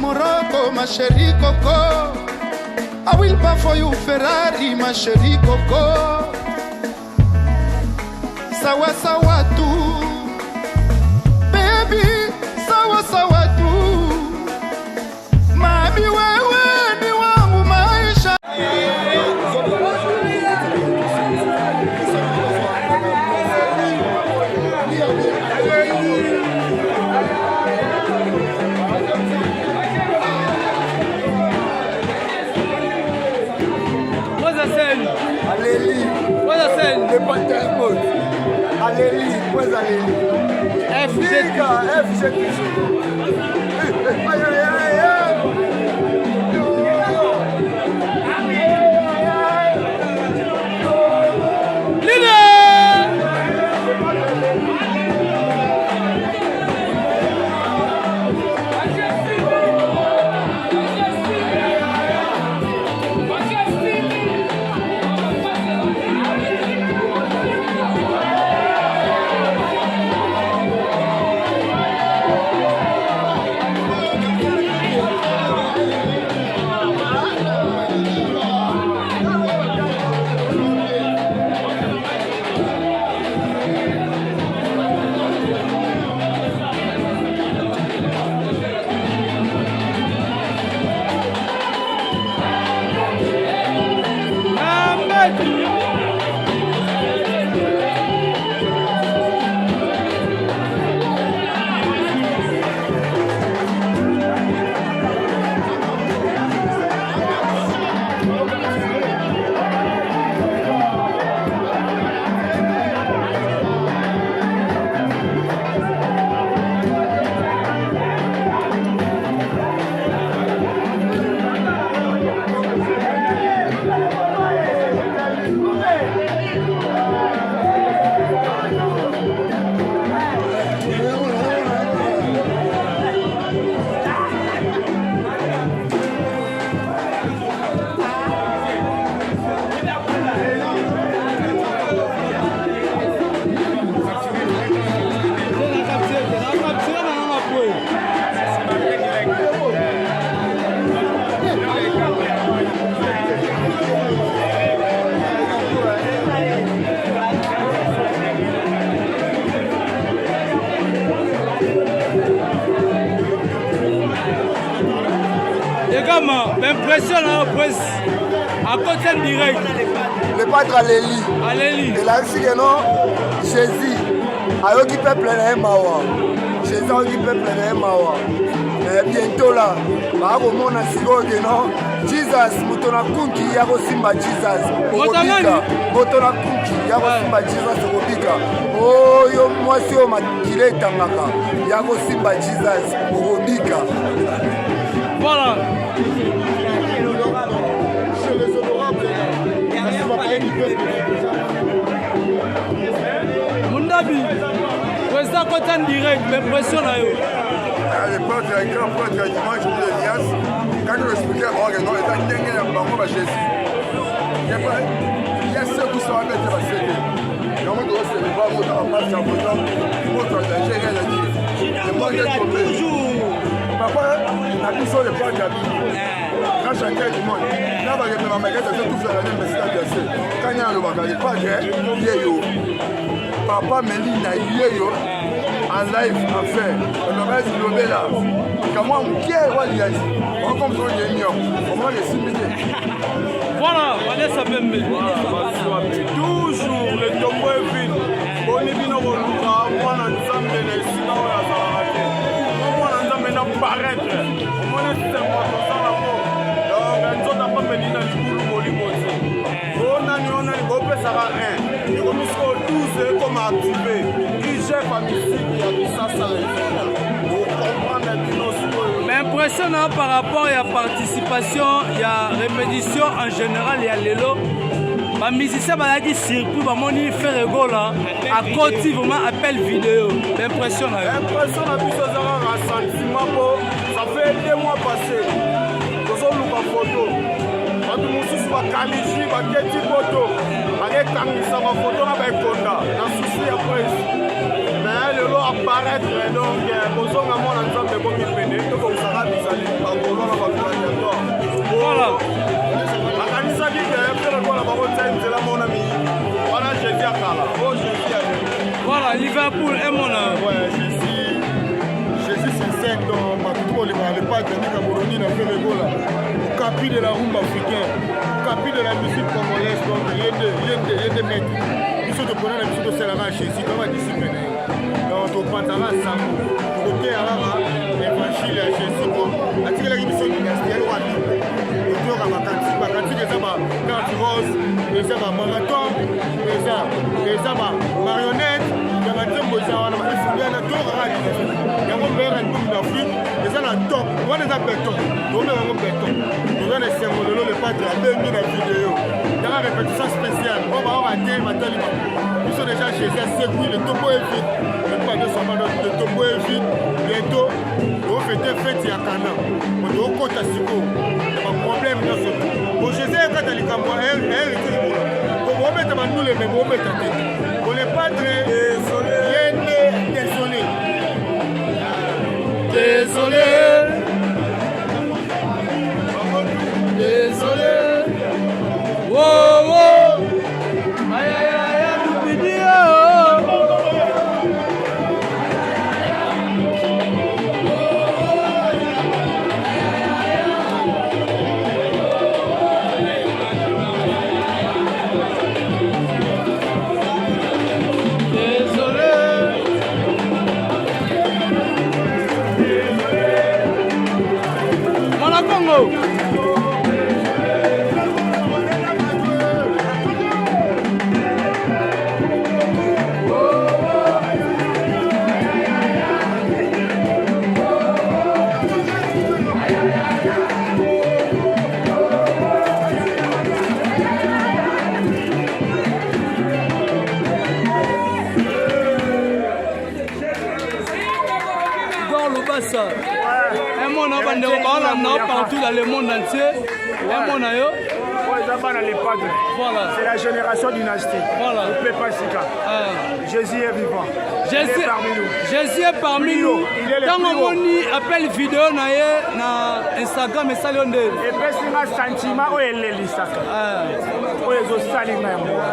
Morocco, ma chérie Coco. I will buy for you Ferrari, ma chérie Coco. Sawa sawa tu, baby, sawa sawa tu. Mami wewe ni wangu maisha. Allez, pues allez. FG. L'impression là, à côté direct. Le pâtre à l'Eli. Et là, c'est que non, Jésus a occupé plein de mawa. Jésus a occupé plein de mawa. Mais bientôt là, bah au monde a signé que non, Jesus, mutona kunki yako simba Jesus. Mutona kunki yako simba Jesus robika. Oh yo moi si o makile tangaka yako simba Jesus robika. Voilà. Mundabi, président côté en direct, l'impression là. Le prêtre, le grand prêtre, dimanche de l'Alliance, quand je l'expliquais à moi, il était en dingue à Bango à Jésus. Il y a ceux qui sont à mettre à céder. Et on doit se lever, on doit passer en faisant, contre le danger, rien à dire. Le monde est tombé. Papa, la mission n'est pas d'habitude. Quand chacun du monde, là, il y a ma maquette, c'est tout faire la même message. Quand il y a le bagage, il n'y a pas de papa Mélina, il y a en live, en fait, le reste du lobé là. Comment on quiert, on comme ça, il y a comment les cimetières. Voilà, Vanessa Bembe. Toujours le tombeau est vide. On est venu au Louga, on a ensemble les sinon on a raté. On a ensemble à paraître. On a tellement dans la mort. Donc, on n'a pas mené dans le boulot pour les mots. On a les gros ça va rien. Et comme ils sont 12 comme activés, ils gèrent la musique, il y a ça, ça pour comprendre les dinosaures. Mais impressionnant par rapport à la participation, il y a répétition en général, il y a l'élo. Les musiciens qui circulent, ils font rigolo là. À côté, vraiment, appel vidéo. Impressionnant. Impressionnant, puis ça a un sentiment. Ça fait 2 mois passés. Nous avons une photo. Quand nous sommes à Kaliji, à Keti Photo, avec Kamisa, ma photo avec Konda. Dans le souci après. Mais le lelo apparaître donc bozonga mwana nzambe bomipene tokokosaka bizali bakolona bagladiator Voilà. bakanisaki ke mpe lokola bakotia nzela monami wana jésus akala o jésus ya Voilà, Liverpool est mon Ouais, Jésus sincère dans Matuko, le pas de Camerouni, a fait le goal là. Au capi de la rumba africaine, au capi de la musique congolaise, donc il y a des maîtres. Ils sont de connaître la musique de Selama Jésus, dans la discipline. Donc au Pantara, Samou, côté Arara, l'évangile à Jésus, à tirer la mission dynastie, elle aura dit. Le tour à Makanti, les Zaba, Nanti Rose, les Zaba Marathon, les Zaba Marionnette. yango mbere ntumbi d'Afrique eza na top wana eza beton toombe yango beton toza na esengo lelo le patre abengi na video yanga répétition spéciale o baoka te matali biso déjà jésus asekwi le tombo evite le tombo evite bientôt toofete fete ya kana mo tookota sikoyo ya baproblème nyonso bo jésus ekata likambo hérité libula bo boobeta bandule me boobeta te bo le patre Désolé. Désolé. Wow, wow. Aïe, aïe, aïe, Loupidio. Un monde partout dans le monde entier. Un monde voilà. C'est la génération dynastique. Voilà. Jésus est vivant. Jésus est parmi nous. Quand on appelle vidéo na Instagram et salon de. Et puis c'est un sentiment où elle est lissée.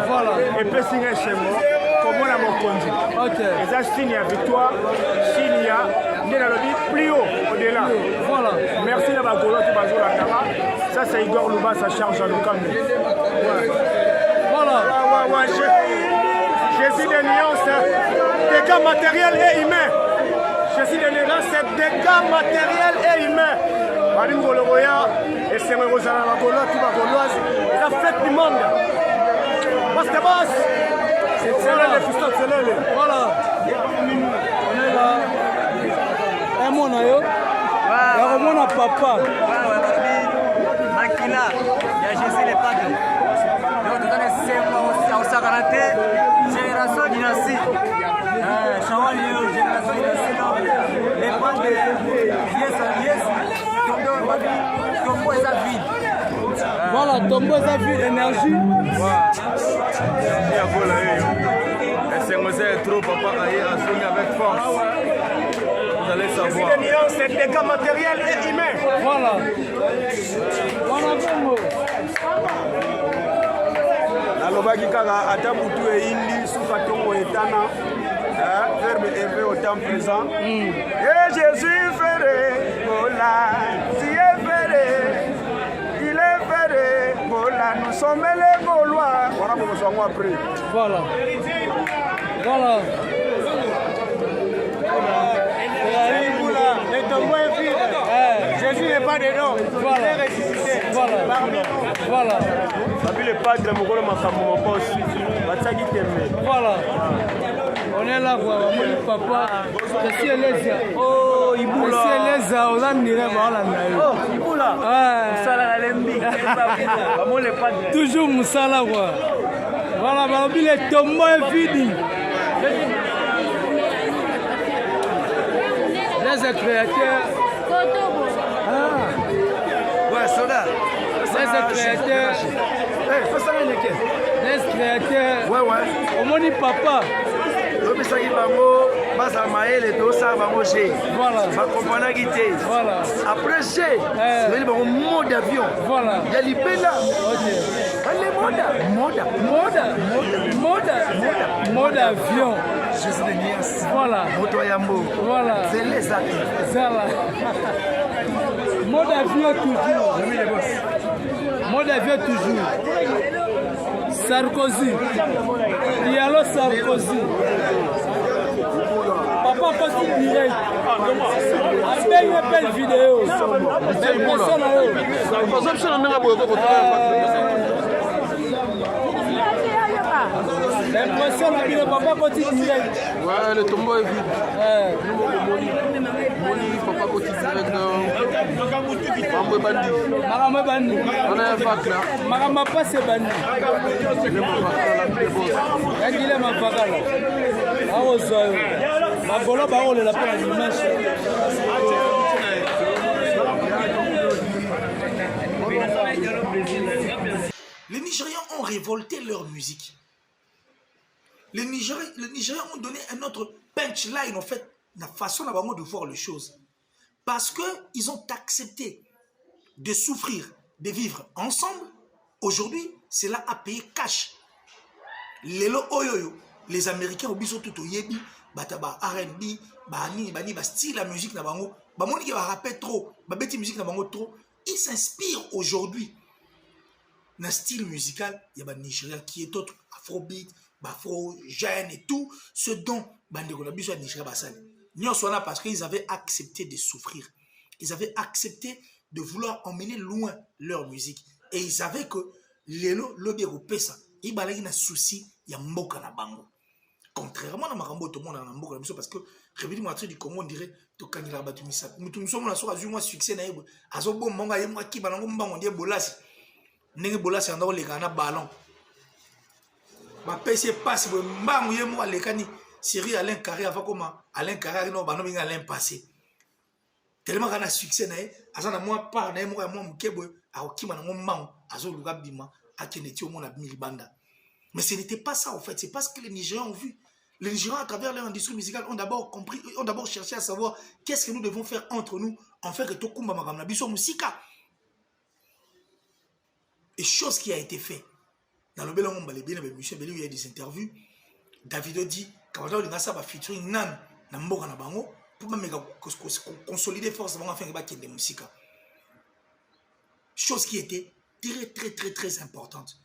Voilà. Et puis c'est un schéma. Comment on a mon conduit. Ok. Et ça signe la victoire. Signe plus haut au-delà. Voilà. Merci à ma golo qui va jouer la caméra. Ça c'est Igor Louba, ça charge à l'occasion. Voilà. Jésus des nuances, dégâts matériels et humains. Jésus des nuances, c'est dégâts matériels et humains. Marim Goloya et c'est Rosana Magolo, tout va gauloise. La fête du monde. Parce que c'est là les fistons, c'est là. Voilà. On est là. Un monde yo. Ya komona papa. Makila, ya Jésus les padres. Donc tu donnes c'est au sagrate génération dynastie. Shawali génération dynastie. Les padres yes. Tombo est à vide. Voilà, tombo est à vide, énergie. C'est trop papa a soigné avec force. Vous allez savoir. C'est des dégâts matériels et humains. Voilà. alobaki kaka ata butu eyindi suka ntongo etana verbe élevé au temps présent. Et Jésus ferait voilà, tu es ferait, il est ferait voilà, nous sommes les Gaulois. Voilà pour nous après. Voilà. Voilà. Le tombeau est vide. Jésus n'est pas dedans. Voilà. Il est ressuscité. Voilà. Voilà. Le padre Mokolo Makambo Mokosi. Batsaki Tembe. Voilà. On est là quoi. Mon papa. Je suis Elisa. Oh, Ibula. Je suis Elisa. On a mis là. Oh, Ibula. Moussala la lembi. Vraiment le padre. Toujours Moussala quoi. Voilà. Le tombeau est vide. Les créateurs. Ouais, soda. Les créateurs. Les créateurs. Ouais. Au moni papa. topesaki bango bazala mayele tosala bango g Voilà. bakompanaki te Voilà. après g toyeli bango mode avion Voilà. ya libela Ok. ale moda Mode avion. jésus de nias Voilà. moto ya yambo Voilà. zele ezaki Zala. Mode avion toujours. Mode avion toujours. Sarkozy. Diallo Sarkozy. Papa Koti direct. Appelle une belle vidéo. L'impression de le papa Koti direct. Ouais, le tombeau est vide. Moni, papa Koti direct. Mambo bandi. Marama bandi. On a un fac là. Marama pas c'est bandi. Yangile mavakala. Awo zoyo. Magolo ba ole la pena dimanche. Les Nigérians ont révolté leur musique. Les Nigérians ont donné un autre punchline, en fait, la façon de voir les choses. Parce qu'ils ont accepté de souffrir, de vivre ensemble. Aujourd'hui, cela a payé cash. Les Américains ont besoin tout au yebi, bataba R&B, bani style la musique na bango, ba moni ki ba rappelle trop, ba beti musique na bango trop. Ils s'inspirent aujourd'hui dans style musical, il y a ba Nigeria qui est autre afrobeat, afro jeune et tout, ce dont bande ko na biso Nigeria basali. Nyon sona parce qu'ils avaient accepté de souffrir. Ils avaient accepté de vouloir emmener loin leur musique et ils savaient que lelo lobi ko pesa, ils balaki na souci ya mboka na bango. Contrairement à Marambo, tout le monde a un mboka parce que Réveil Moitié du Congo, on dirait que quand il a battu Missa, nous sommes là sur un succès naïf. À ce bon moment, il y a moi qui va on dit bolas. N'est bolas en les gars ballon. Ma PC passe, mbang yé moi les cani. Syrie Alain Carré avant comment Alain Carré non bah non bien Alain passé. Tellement qu'on a succès naïf. À ça moi pas naïf moi mkebo à qui m'a non mbang à ce lugar bima à qui n'était au monde à Milibanda. Mais ce n'était pas ça en fait, c'est parce que les Nigériens ont vu. Les Nigériens, à travers leur industrie musicale, ont d'abord compris, ont d'abord cherché à savoir qu'est-ce que nous devons faire entre nous en fait que Tokumba Magamna Biso Musika. Et chose qui a été faite. Dans le bel monde, il y a des interviews. Davido dit quand on a ça, featuring Nan, Namboka Nabango, pour consolider force afin qu'il y ait des musiques. Chose qui était très importante.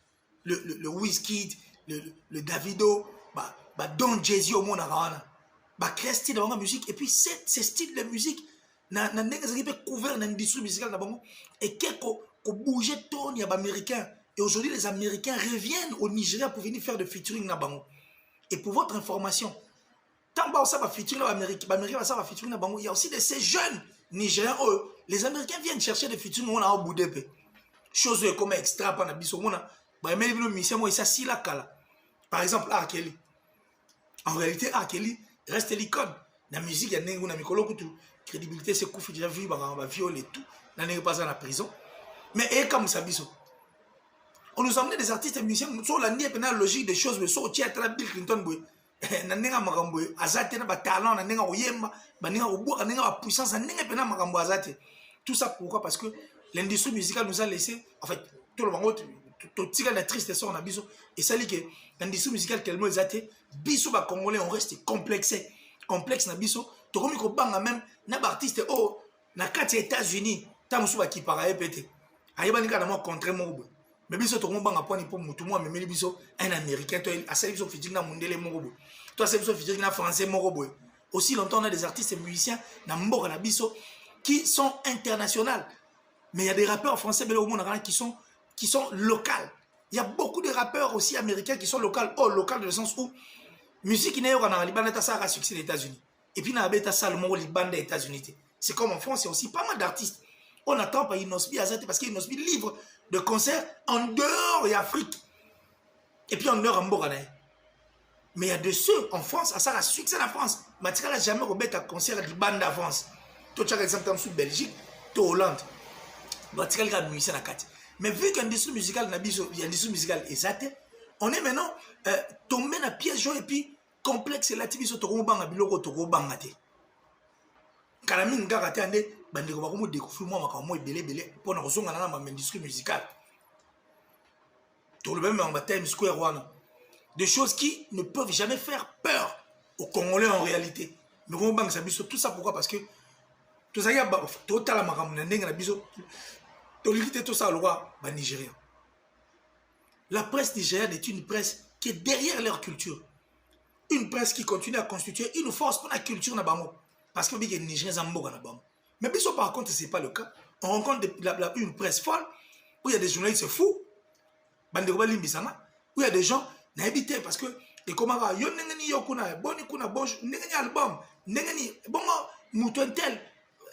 Le Wizkid, le Davido, Don Jay-Z au monde à créer style de la musique et puis ces styles de musique n'a couvert l'industrie musicale et qu'on bougeait tourne il y a américains et aujourd'hui les Américains reviennent au Nigeria pour venir faire de featuring nabango et pour votre information tant que ça va featuring l'Amérique ça va featuring nabango il y a aussi de ces jeunes Nigériens les Américains viennent chercher des featuring on a au bout de peu chose comme extra par nabiso on a par exemple R. Kelly. En réalité, R. Kelly reste l'icône. La musique, il y a une crédibilité, c'est qu'on fait déjà vu, on va violer tout. On n'est pas dans la prison. Mais et comme ça, on nous emmène des artistes et musiciens, sur la logique des choses, mais sur le théâtre, Bill Clinton, tout ça pourquoi? Parce que l'industrie musicale nous a laissé, en fait, tout le monde. Triste et ça dit que l'industrie musicale tellement exatée biso ba congolais on reste complexe na biso to komi ko banga même na ba artiste na kati États-Unis ta musu ba ki para epete ayeba nika na mo contre mo mais biso to ko banga poni pour mutu mo memeli biso un américain to asali biso featuring na mundele mo to asali biso featuring na français mo aussi longtemps on a des artistes et musiciens na mboka na biso qui sont internationaux mais il y a des rappeurs français au monde qui sont locales. Il y a beaucoup de rappeurs aussi américains qui sont locaux. Local dans le sens où musique n'est pas dans Liban, ça a succès aux États-Unis. Et puis, dans le ça, le mot Liban des États-Unis. C'est comme en France, il y a aussi pas mal d'artistes. On attend par Inosbi Azate parce qu'Inosbi livre de concerts en dehors de l'Afrique. Et puis en dehors en Boranaï. Mais il y a de ceux en France, ça a succès en France. Mais tu n'as jamais remis un concert de Liban d'avance. Tu as exemple en Belgique, tu Hollande. Tu as un musicien à 4. Mais vu que l'industrie musicale est exatée, on est maintenant tombé dans le piège et puis complexe là tibiso toko banga biloko toko banga te kala mingi ngaka te ande bandeko bakomo découvrir moi makambo ebele pona kozonga na ma industrie musicale tout le même en Times Square wana des choses qui ne peuvent jamais faire peur aux Congolais en réalité mais comment banga ça biso tout ça pourquoi parce que tout ça y a total makambo na ndenge na biso to limite tout ça le roi ba Nigérien. La presse nigérienne est une presse qui est derrière leur culture. Une presse qui continue à constituer une force pour la culture na bango. Parce que les Nigériens sont na bango. Mais biso par contre, ce n'est pas le cas. On rencontre une presse folle où il y a des journalistes fous, où il y a des gens n'habitent parce que et comment va yo nengeni yo kuna boni kuna bonjour nengeni album nengeni bon mutu tel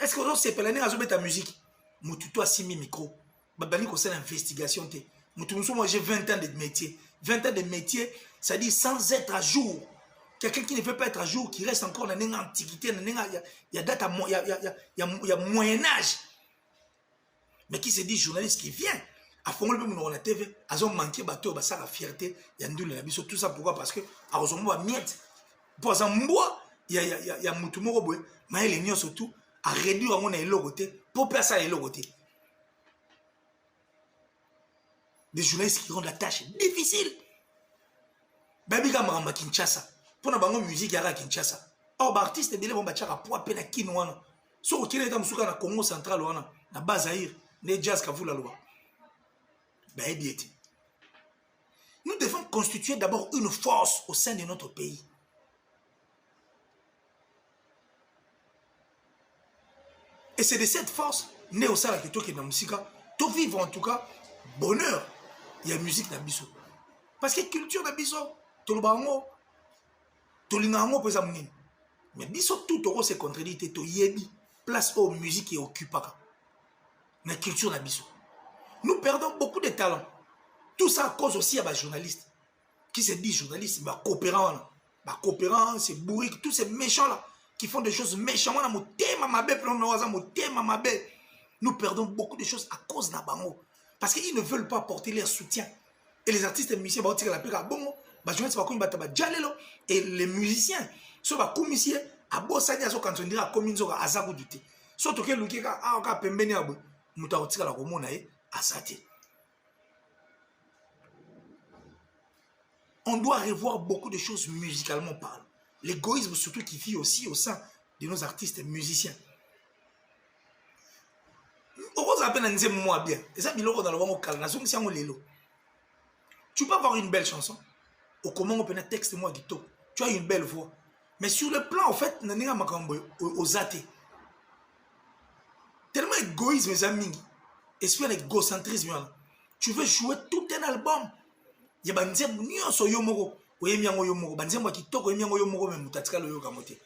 est-ce que on sait pas l'année à ta musique mutu toi simi micro babani ko c'est l'investigation te. Moi, j'ai 20 ans de métier. 20 ans de métier, ça dit sans être à jour. Quelqu'un qui ne peut pas être à jour, qui reste encore dans l'antiquité, il y a date à il y a Moyen-Âge. Mais qui se dit journaliste qui vient, à fond le monde la TV, à ont manqué bateau, bah ça la fierté, il y a une biso tout ça pourquoi parce que à Rosomo miette. Pour ça moi, il y a mutumo boy, mais les nions surtout à réduire mon élogoté pour passer à élogoté. Des journalistes qui rendent la tâche difficile. Baby Gamma Kinshasa. Pour la musique, il y a Kinshasa. Or, les artistes, ils vont battre à poids peine à Kinouana. Sauf qu'il est dans le Congo central, na Bazaïr, les jazz qui la loi. Nous devons constituer d'abord une force au sein de notre pays. Et c'est de cette force, né au sein de la musique, tout vivre en tout cas, bonheur. Il y a musique na biso parce que culture na biso to lo bango to lingango pesa mnini mais biso tout toko se contredit to yebi place aux musique et occupaka na culture na biso nous perdons beaucoup de talents tout ça à cause aussi à ba journalistes qui se dit journalistes ba coopérant c'est bourrique tous ces méchants là qui font des choses méchamment na motema mabe plan na waza motema mabe nous perdons beaucoup de choses à cause na bango. Parce qu'ils ne veulent pas porter leur soutien. Et les artistes et musiciens, et les musiciens, sont commissaires à Bossania, quand on dit à commune, à Zago du thé. Surtout que le Kika a encore pembeni à Moutaotika la Romonae à Sate. On doit revoir beaucoup de choses musicalement parlant. L'égoïsme, surtout, qui vit aussi au sein de nos artistes et musiciens. Tu peux avoir une belle chanson. Au comment on peut un texte moi guito. Tu as une belle voix. Mais sur le plan en fait, aux athées. Tellement égoïsme mes amis. Esprit d'égocentrisme. Tu veux jouer tout un album. Il y a banzem nyonso yomoro. Oyemiango yomoro. Banzem wa kitoko oyemiango yomoro même mutatika lo yokamote.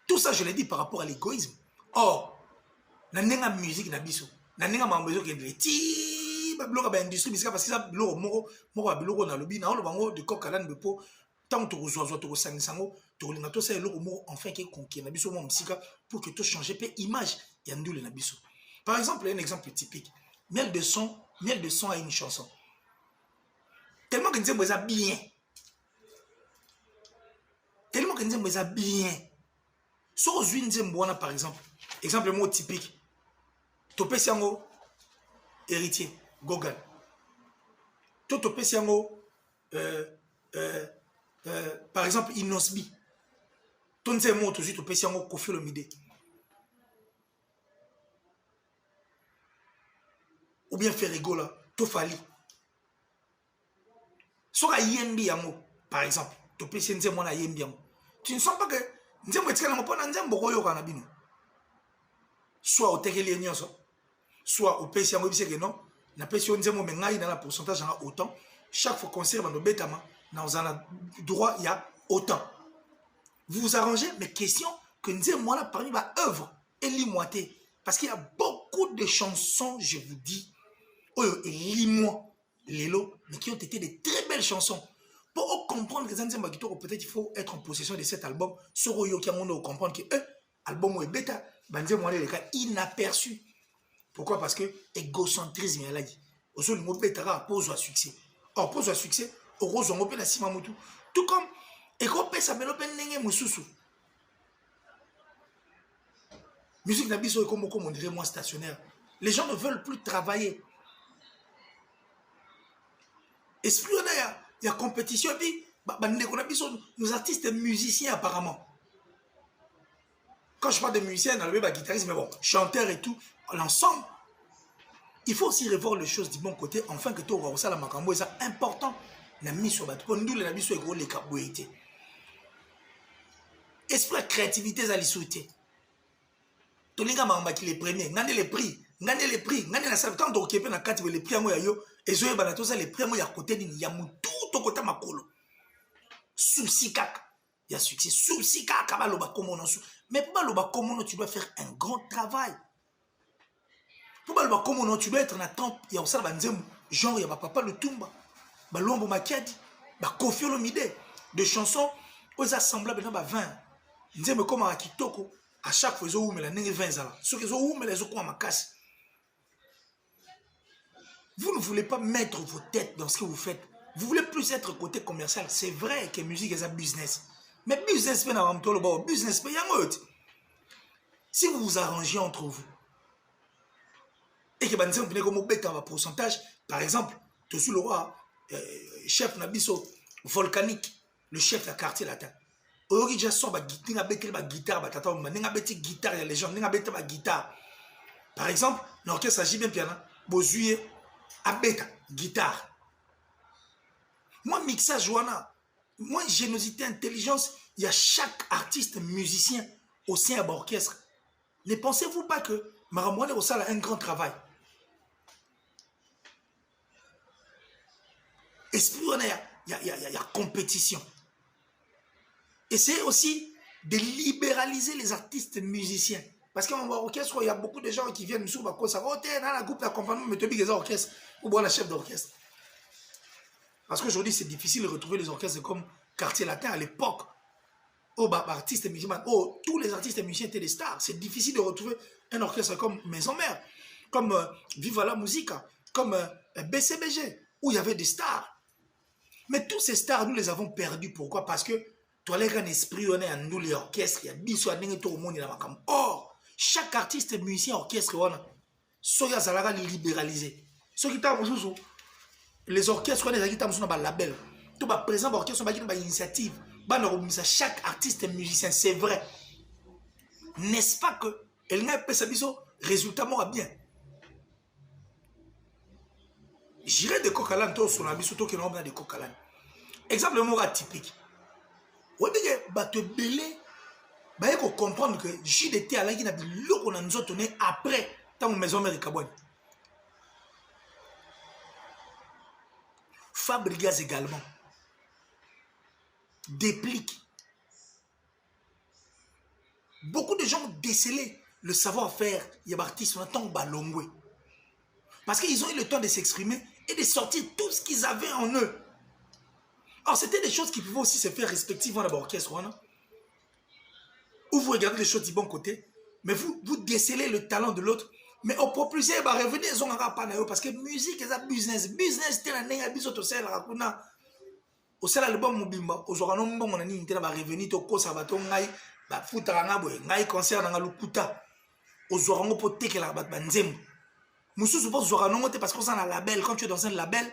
Tout ça, je l'ai dit par rapport à l'égoïsme. Or, na nenga musique na biso, na nenga mambezo qui est ti ba bloka ba industrie bisika parce que ça bloko moko ba biloko na lobi na lo bango de coq à bepo tant to zozo to sangisango to linga to ça loko moko enfin qui conquête na biso mo musika pour que tout changer pe image ya ndule na biso. Par exemple, un exemple typique. Miel de son a une chanson. Tellement que nous sommes bien. Tellement que nous sommes bien. So Zwinzembwana par exemple, exemple mot typique. Topé Siango héritier Gogan. Topé Siango par exemple Inosbi. Tonze mot aussi Topé Siango Kofi Olomide. Ou bien Ferrigola, Tofali. Sora Yembi Yango par exemple, Topé Sianzemwana Yembi Yango. Tu ne sens pas que soit au télévision, soit au PC, non, na PC on mengai na pourcentage autant. Chaque fois qu'on sert dans le bétama, nous avons droit il y a autant. Vous vous arrangez, mais question que nous avons là parmi ma œuvre et l'imoité, parce qu'il y a beaucoup de chansons, je vous dis, et l'imo, l'élo, mais qui ont été des très belles chansons. Pour comprendre que peut-être il faut être en possession de cet album, pour comprendre que l'album est bêta, est inaperçu. Pourquoi? Parce que égocentrisme, il a dit. Au le mot bêta pose un succès. or pour le succès au rose on la sima mutu tout comme et qu'on peut s'amener nenge mususu musique nabiso comme on dirait moi stationnaire. Les gens ne veulent plus travailler. Esprit il y a compétition et puis nos artistes musiciens apparemment. Quand je parle de musiciens, on a guitariste, mais bon, chanteur et tout, l'ensemble. Il faut aussi revoir les choses du bon côté, enfin que tout ça, la macambo, c'est important. La mise sur bateau. Pour nous, la mise sur les cabouétés. Esprit de créativité, ça les souhaiter. Tout le monde qui les premiers, gagner les prix, gagner la salle. Quand on occupe la carte, les prix à moi, et je vais tout ça, les prix à moi, à côté de il y a tout au côté de ma colo. Souci caca. Il y a succès. Souci caca, mais pour le comment tu dois faire un grand travail. Pour le comment tu dois être en attente. Il y a aussi genre, il y a papa le Tumba, Balombo Makadi, Kofi Olomide, des chansons aux assemblables dans 20. Ils disent, mais comme à Kitoko, à chaque fois, ils ont la 20 ans. Ceux qui ont les ont ma casse. Vous ne voulez pas mettre vos têtes dans ce que vous faites. Vous voulez plus être côté commercial. C'est vrai que la musique est un business. Mais business, business, si vous vous arrangez entre vous, et que vous venez comme un pourcentage, par exemple, tu suis le roi, chef Nabiso, volcanique, le chef de la quartier latin. Aujourd'hui, j'ai une guitare, il y a les gens, guitare. Par exemple, l'orchestre agit bien piano, bozuye, abeta, guitare. Moi, mixage, moi, générosité, intelligence, il y a chaque artiste musicien au sein de l'orchestre. Ne pensez-vous pas que Maramouane au a un grand travail? Esprit, il y a compétition. Essayez aussi de libéraliser les artistes musiciens. Parce qu'en orchestre, il y a beaucoup de gens qui viennent sur le ça va dans la groupe d'accompagnement, mais tu as des orchestres ou bon la chef d'orchestre. Parce qu'aujourd'hui, c'est difficile de retrouver les orchestres comme Quartier Latin à l'époque. Artistes musiciens, tous les artistes musiciens étaient des stars. C'est difficile de retrouver un orchestre comme Maison Mère, comme Viva la Musica, comme BCBG, où il y avait des stars. Mais tous ces stars, nous les avons perdus. Pourquoi? Parce que toi, les grands esprits, on est à nous, les orchestres, il y a 10 ou 20 tout le monde. Or, chaque artiste musicien orchestre, soya zalaga libéralisé. Ceux qui t'ont les orchestres, on est dans un label. Tout le présent orchestre, on a une initiative. Chaque artiste musicien, c'est vrai. N'est-ce pas que elle n'a pas sa résultat moi bien. J'irai de Cocalan, toi, sur la mission, toi qui n'as de Cocalan. Exemple, le mot atypique. On dit que te belé, il faut comprendre que JDT à la guine a dit l'eau qu'on a nous donné après dans une maison mère de Kabouane. Fabrigas également. Déplique. Beaucoup de gens ont décelé le savoir-faire. Il y a des artistes qui ont balongoué. Parce qu'ils ont eu le temps de s'exprimer et de sortir tout ce qu'ils avaient en eux. Alors, c'était des choses qui pouvaient aussi se faire respectivement dans l'orchestre. Où vous regardez les choses du bon côté, mais vous décelez le talent de l'autre. Mais au propulsé, revenez, ils ont un pas parce que musique, c'est un business. Business, c'est un business. Au sein de l'album Mobimba, aux oranons, on a dit que revenir au conservatoire, on a foutu un concert dans le Kuta. Aux oranons, pour te que la banzem. Moussou suppose aux oranons, parce qu'on a un label. Quand tu es dans un label,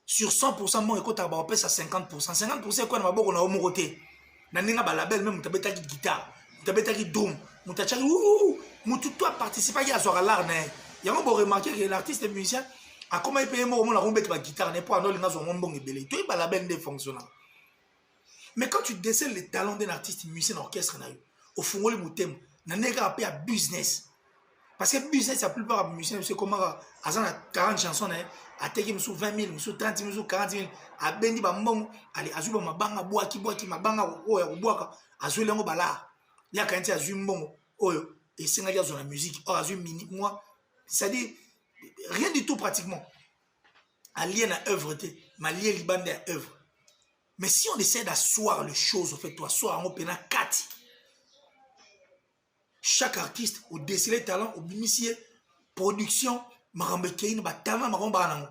sur 100%, mon écoute, on passe à 50%. 50%, quoi, on a homologué. Dans un label, même, on a une guitare, on a une drum, on a tout toi participer à l'art. Il y a un bon remarqué que l'artiste musicien a comment il paye moi on a rombé la guitare n'est pas un bon et belé. Tu es pas la belle des fonctionnaires. Mais quand tu décèles les talents d'un artiste musicien orchestre au fond le moutem, n'a pas appelé à business. Parce que business la plupart des musiciens c'est comment à 40 chansons à teke sous 20 000, sous 30 000, sous 40 000 à bendi ba mbongo allez azuba mabanga boaki mabanga oya boaka azule ngo bala. Il y a quand azu mbongo oyo et c'est là dans la musique oh azu mini moi c'est-à-dire rien du tout pratiquement. Alien à œuvre, mais lié liban à œuvre. Mais si on essaie d'asseoir les choses, en fait, toi, asseoir en opéra 4. Chaque artiste, au déceler talent, au bimissier, production, marambekein, talent, marambanango.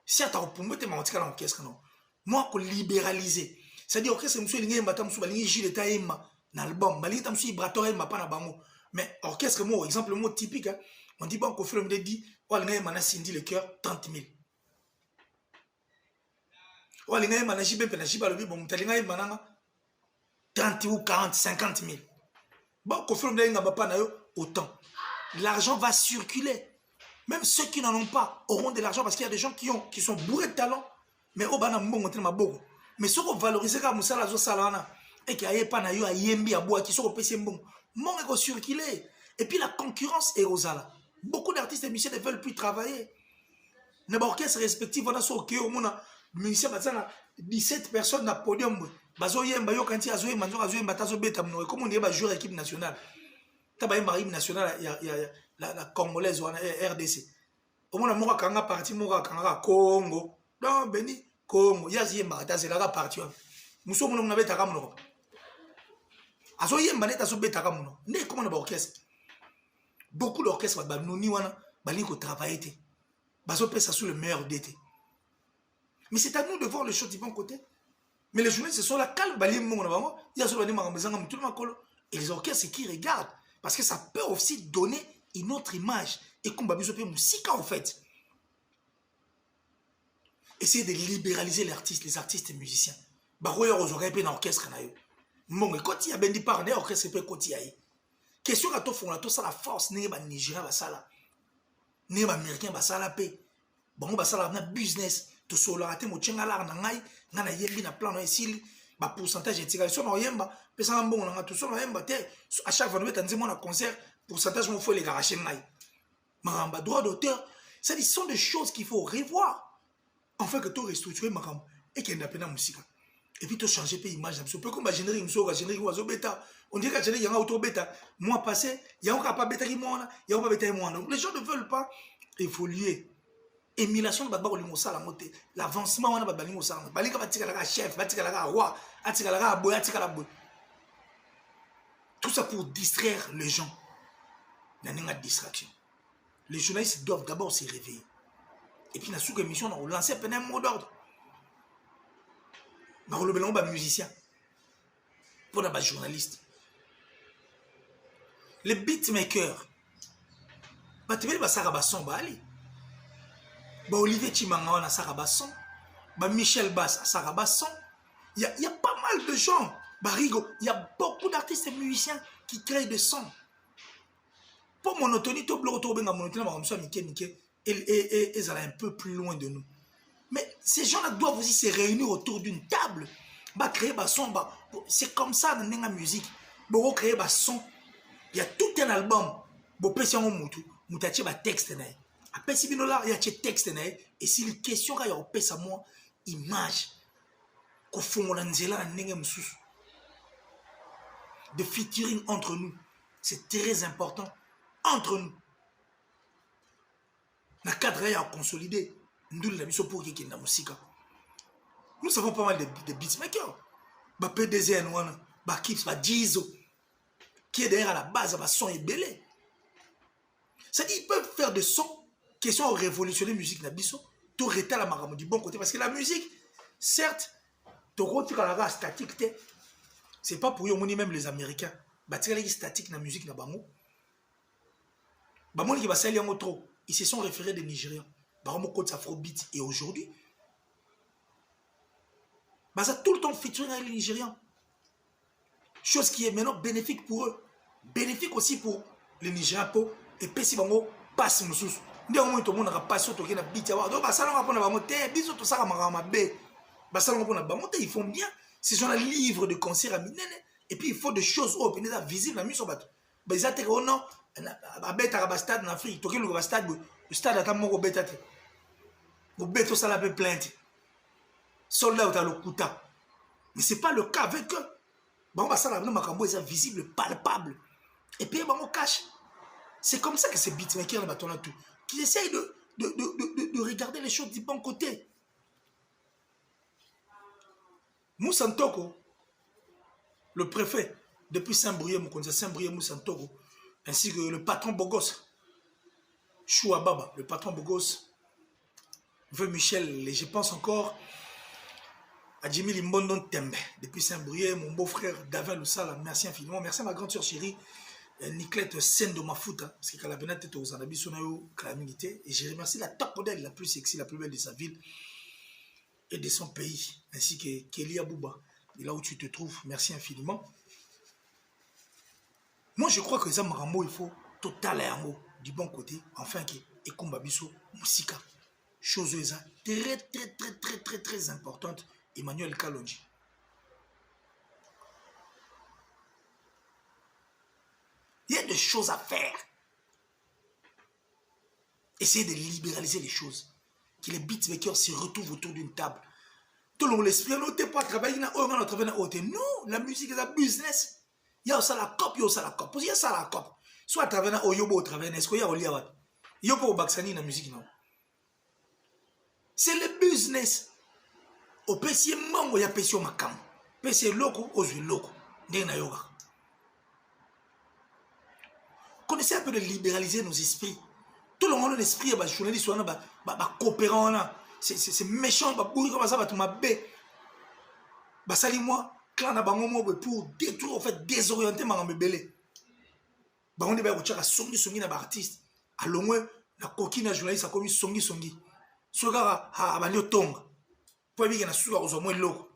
certes akopumbwe te maotika na orchestre non moi ko libéraliser c'est-à-dire orchestre musu elingi yemba ta musu balingi Gilles ta yemba na album balingi ta musu Ibrator yemba pa na bango mais orchestre mo exemple mo typique hein, on dit bon ko fait le dit o alingi yemba na Cindy le cœur 30 000 o alingi yemba na JB pe na JB alobi bon mutalinga yemba na 30 ou 40 50 000 bon ko fait le ngamba pa na yo autant l'argent va circuler. Même ceux qui n'en ont pas auront de l'argent parce qu'il y a des gens qui sont bourrés de talent. Mais au bana mbongo tellement beaucoup. Mais ceux qui valorisent comme Moussala Zosalana et qui a pas na yo a yembi a bois qui sont au PC mbongo. Mon ego circuler. Et puis la concurrence est aux ala. Beaucoup d'artistes et musiciens ne veulent plus travailler. Les orchestres respectifs on a sur que au monde musiciens batana 17 personnes na podium. Bazo yemba yo kanti azo yemba nzo azo yemba tazo beta mno comme on dit ba jouer équipe nationale. Tabaye marine nationale il y a la congolaise ou RDC. Au moins moi quand on parti moi quand Congo. Non Beni Congo yazi yemba c'est la partie. Muso mno na beta kamno. Azo yemba neta so beta kamno. Ne comment na orchestre. Beaucoup d'orchestres ba noni wana bali ko travailler té. Bazo pesa sur le meilleur d'été. Mais c'est à nous de voir les choses du bon côté. Mais les journalistes ce sont la calme bali mo na bango. Ya so bani makambezanga mutu makolo. Et les orchestres qui regardent parce que ça peut aussi donner une autre image. Et comme Babiso peut musique en fait. Essayez de libéraliser les artistes et musiciens. Baroya aux oreilles dans l'orchestre. Bon, et quand il y a bendi par l'orchestre, peut continuer. Question à toi, fond, ça la force, n'est pas Nigérien, basala. N'est pas Américain, basala paix. Bon, basala, na business. Tout sur la raté, mo tchengalar, nangai, nana yembi, na plan, ici. Bah pourcentage de tirage sur yemba pesa bon on a tout sur yemba à chaque fois nous mettons un concert pourcentage mon faut les garacher ngai maramba droit d'auteur ça dit sont des choses qu'il faut revoir enfin que tout restructurer maramba et qu'il y a une musique et puis tout changer peu image un peu comme générer une chose générer oiseau bêta on dirait que générer y a auto bêta moi passé il y a encore pas bêta qui moi il y a pas bêta moi les gens ne veulent pas évoluer. Émulation de Baba Olimosala moté l'avancement on a Baba Olimosala balika batika la chef batika la roi atika la boy atika la boy tout ça pour distraire les gens il y a une distraction les journalistes doivent d'abord se réveiller et puis na sous émission on lancer un mot d'ordre ba le belon ba musicien pour la journaliste les beatmakers ba tebeli ba saka ba son ba ali ba Olivier Chimanga na Sarabasson, ba Michel Bass à Sarabasson, il y a pas mal de gens, Barigo, il y a beaucoup d'artistes et musiciens qui créent des sons. Pour monotonie, tout le retour à monotonie, et ils allaient un peu plus loin de nous. Mais ces gens-là doivent aussi se réunir autour d'une table, bah créer des sons, c'est comme ça dans la musique, bah créer des sons, il y a tout un album, bah pression mutu, mutachi ba texte na. Après, si il y a un texte, et si les questions qu'il y a à moi, image, de featuring entre nous, c'est très important. Entre nous. Dans le cadre à consolider, nous savons pas mal de beatmakers. PDZ, Kips, Jizo, qui est derrière à la base, son est belé. C'est-à-dire qu'ils peuvent faire des sons. Question révolutionner la musique nabiso tout rétal la maramou du bon côté parce que la musique certes to roti la statique c'est pas pour eux même les américains batika les statique na musique na bango bamoni qui va salir en trop ils se sont référés des Nigériens bango code afrobeat et aujourd'hui ça tout le temps featuring avec les Nigériens chose qui est maintenant bénéfique pour eux bénéfique aussi pour les Nigériens et puis si bango passe nous nde au moins tout le monde a passé au na beat donc ça on va prendre monter biso tout ça ma b ça on va prendre monter ils font bien ces gens là livres de concert à minene et puis il faut des choses au pénétra visible la mise sur bateau ils attaquent au non à beta à stade en Afrique to le stade le stade ata moko beta te au beto ça la peut plainte soldat au le kuta mais c'est pas le cas avec eux bon ça la makambo est visible palpable et puis on cache. C'est comme ça que ces beatmakers là bâton là tout qui essayent de regarder les choses du bon côté. Moussa Ntoko, le préfet depuis Saint-Brieuc, Saint-Brieuc Moussa Ntoko, ainsi que le patron Bogos, Choua Baba, le patron Bogos, Veuve Michel, et je pense encore à Jimmy Limbondon Tembe, depuis Saint-Brieuc, mon beau-frère David Loussala, merci infiniment. Merci à ma grande soeur chérie, Niclette Sendo Mafuta, parce que quand la benate était aux Anabis, on a eu calamité. Et je remercie la top modèle la plus sexy, la plus belle de sa ville et de son pays, ainsi que Kelly Abouba, de là où tu te trouves. Merci infiniment. Moi, je crois que ça Marambo, il faut total et du bon côté, enfin que Ekumba Biso, Moussika. Chose très importante, Emmanuel Kalonji. Il y a des choses à faire. Essayez de libéraliser les choses. Que les beatmakers se retrouvent autour d'une table. Tout le monde l'esprit, on ne peut pas travailler, on ne travaille pas. Non, la musique est un business. Il y a aussi la cop, il y a aussi la cop. Il y a ça la cop. Soit travailler au yobo, travailler, est-ce qu'il y a au liawat? Il y a pas au baksani dans la musique, non. C'est le business. Au PC mango, il y a PC makam. PC loco, aux loco. N'est-ce yoga. Connaissez un peu de libéraliser nos esprits. Tout le monde a l'esprit, les journalistes, les coopérants, c'est méchant, moi, clan pour détruire, en fait, désorienter ma bébé. On est à songi na artiste. À l'ombre, la coquine journaliste a commis songi. Soga a banio tonga. Pour bien na suga aux moins loco.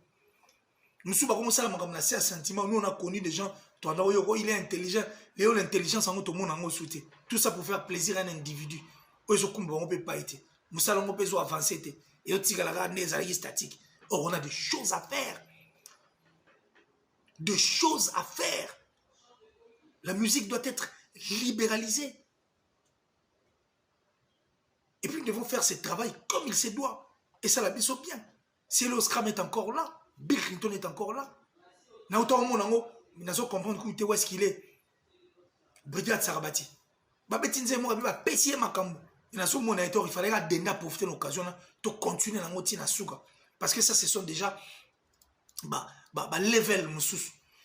Nous sommes comme ça, on a un sentiment. Nous, on a connu des gens. Il est intelligent. L'intelligence en tout le monde a sauté. Tout ça pour faire plaisir à un individu. On ne peut pas être. Nous allons avancer. Et on statique. Or, on a des choses à faire. Des choses à faire. La musique doit être libéralisée. Et puis, nous devons faire ce travail comme il se doit. Et ça, la bise bien. Si l'Oscram est encore là, Bill Clinton est encore là. Nous allons comprendre où est-ce qu'il est. Brigade Sarabati. Il fallait profiter de l'occasion de continuer à souka. Parce que ça, ce sont déjà level.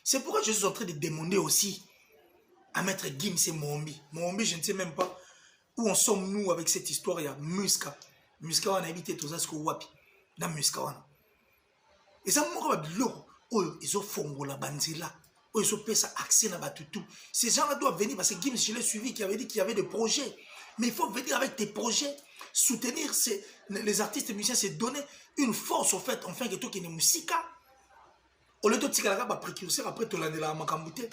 C'est pourquoi je suis en train de demander aussi à Maître Gims et Mohombi. Mohombi, je ne sais même pas où en sommes-nous avec cette histoire. Il y a Muska. Muska, on a habité tout ça, ce que Wapi. Dans Muska. Et ça, ils ont fongo la banzilla. Ils ont payé ça accès à tout. Ces gens-là doivent venir parce que Gims, je l'ai suivi, qui avait dit qu'il y avait des projets. Mais il faut venir avec tes projets, soutenir les artistes et musiciens, c'est donner une force au fait, enfin que toi qui es musique. Au lieu de te dire précurseur après tu l'as de la Makambouté.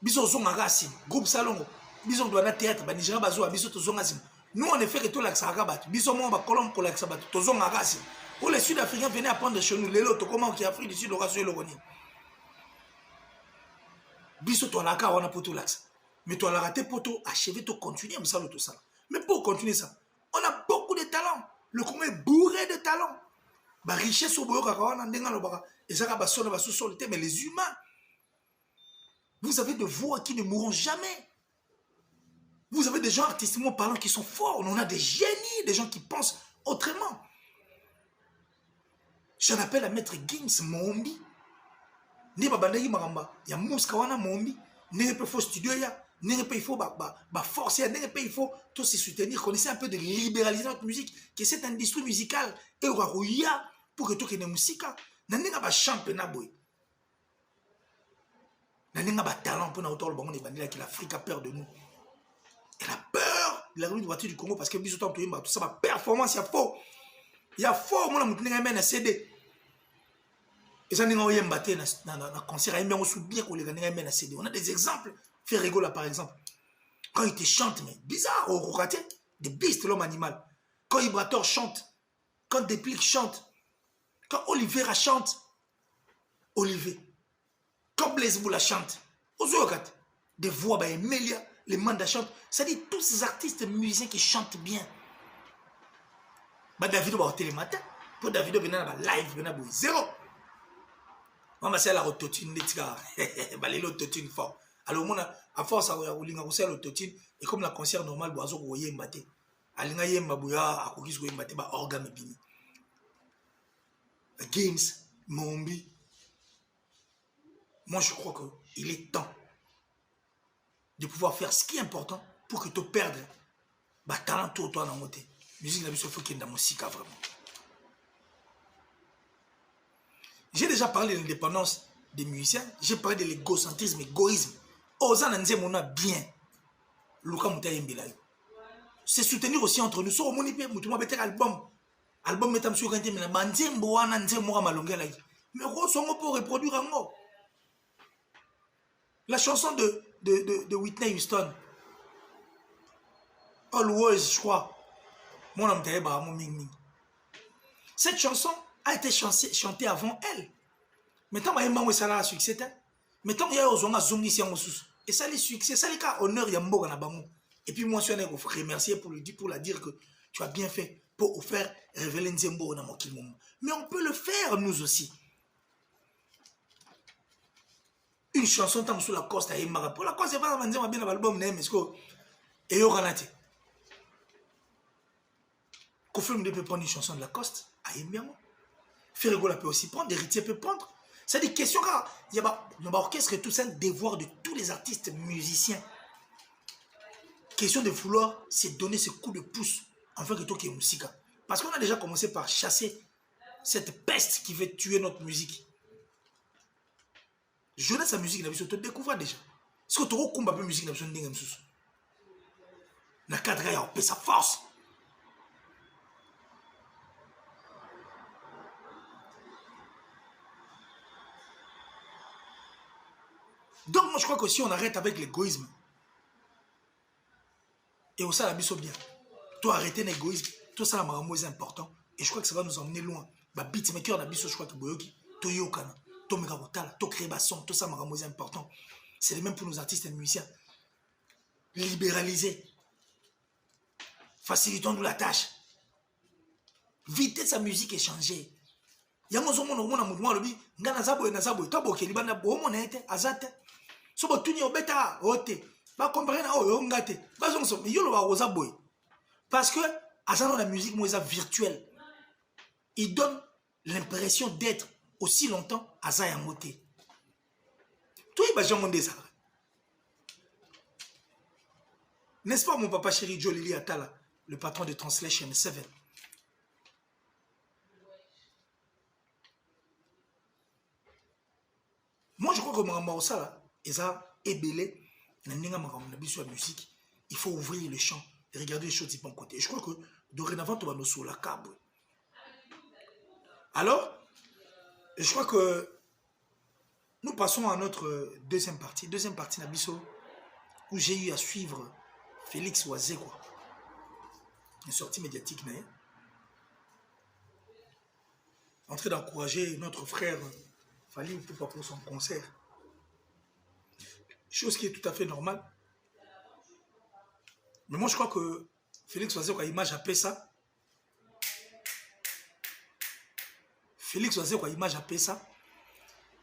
Bisous zonga rasim, groupe salongo. Bisous doit na théâtre, ba Nigeria bazo bisous to zonga sim. Nous on est fait que tout la Sarabat. Bisous moi ba Colombe pour la Sabat, to zonga rasim. Pour les Sud-Africains venaient apprendre chez nous les lots comment qui Afrique du Sud aura sur le Roni. Bisous to la ka on a pour tout l'axe. Mais tu as raté pour tout achever, tu continuer à me saluer tout ça. Mais pour continuer ça, on a beaucoup de talents. Le Congo est bourré de talents. La richesse au bout de mais les humains, vous avez des voix qui ne mourront jamais. Vous avez des gens artistiquement parlant qui sont forts. On a des génies, des gens qui pensent autrement. J'en appelle à Maître Gims Mohombi. Il y a Mouskawana Mohombi. Il y a un studio. Il faut forcer, il faut tous se soutenir, connaissez un peu de libéraliser notre musique, que cette industrie musicale est pour que tout le monde musique, n'a pas championnat boy, n'a pas talent pour notre monde que l'Afrique a peur de nous. Elle a peur de la rue de voiture du Congo parce que bisous tout ça, performance, il y a fort, moi je suis CD. Et ça n'a rien battu dans le concert, on a des exemples. Ferregola par exemple, quand il te chante, mais bizarre, au raté, des bistes l'homme animal. Quand Ibrator chante, quand Déplique chante, quand Olivera chante, Olivier, quand Blaise Boula chante, des voix, Emelia, les mandas chantent, ça dit tous ces artistes musiciens qui chantent bien. Davido va au télématin, pour Davido venir à live, venir à zéro. Maman c'est la rototine, les l'autotune fort. Alors, à force, à l'autotune, et comme la concert normal, boiseau, vous voyez, mbaté. Alinga yemba bouya, à cookies, vous voyez, mbaté, organe bini. Games, Mohombi. Moi, je crois qu'il est temps de pouvoir faire ce qui est important pour que tu perdes talent tout autour dans le côté. musique n'a pas fait qu'il y ait de musique vraiment. J'ai déjà parlé de l'indépendance des musiciens, j'ai parlé de l'égocentrisme, égoïsme. Osa nanze mona bien. Luka Mouta Yembelayo. C'est soutenir aussi entre nous. So omoni pe mutu mabete album. Album metam sur kante mena banzembo wana nzembo ka malongela yi. Mais gros songo pour reproduire encore. La chanson de Whitney Houston. Always, je crois. Mon âme t'aille bah mon ming ming. Cette chanson a été chantée avant elle. Maintenant, il y a un succès. Maintenant, il y a un zongi. Et ça, les succès, ça, les cas, honneur, il y a un bon. Et puis, moi, je vais remercier pour la dire que tu as bien fait pour faire révéler Nzembo dans mon moment. Mais on peut le faire, nous aussi. Une chanson, tant sur la coste, pour la coste, c'est pas bien dans l'album, mais et yo ranate. Kofi Olomide peut prendre une chanson de la coste, Aïmiamo. Ferregola peut aussi prendre, Héritier peut prendre. C'est des questions car il y a un orchestre et tout ça, un devoir de tous les artistes musiciens. Question de vouloir se donner ce coup de pouce afin que toi qui es musique. Parce qu'on a déjà commencé par chasser cette peste qui veut tuer notre musique. Jeunesse à musique, tu te découvres déjà. Est-ce que tu as un peu de musique, tu as un peu cadre, il y a sa force. Donc moi je crois que si on arrête avec l'égoïsme, et au sein la biso bien, toi arrêter l'égoïsme, tout ça c'est important, et je crois que ça va nous emmener loin. Bah beatmaker la biso je crois que boyoki, to yokana, to megabotala, to créer son, tout ça c'est important. C'est le même pour nos artistes et musiciens. Libéraliser, facilitons-nous la tâche. Vite sa musique est changée. Il y a un moment où on a dit, so botuni obeta ote ba comprendre o ngate ba zonso mais yo lo ba oza boy parce que azana la musique moi ça virtuelle il donne l'impression d'être aussi longtemps aza ya moté tout il va jamais ça n'est-ce pas mon papa chéri Jolili Atala le patron de Translation 7. Moi je crois que mon ça là et ça est belé, la musique, il faut ouvrir le champ et regarder les choses de bon côté. Et je crois que dorénavant, on va nous sur la câble. Alors, je crois que nous passons à notre deuxième partie. Deuxième partie, Nabiso, où j'ai eu à suivre Félix Oisé, quoi. Une sortie médiatique, mais en train d'encourager notre frère Fali Poupa pour son concert. Chose qui est tout à fait normale. Mais moi, je crois que Félix Oisé, quand l'image appelle ça,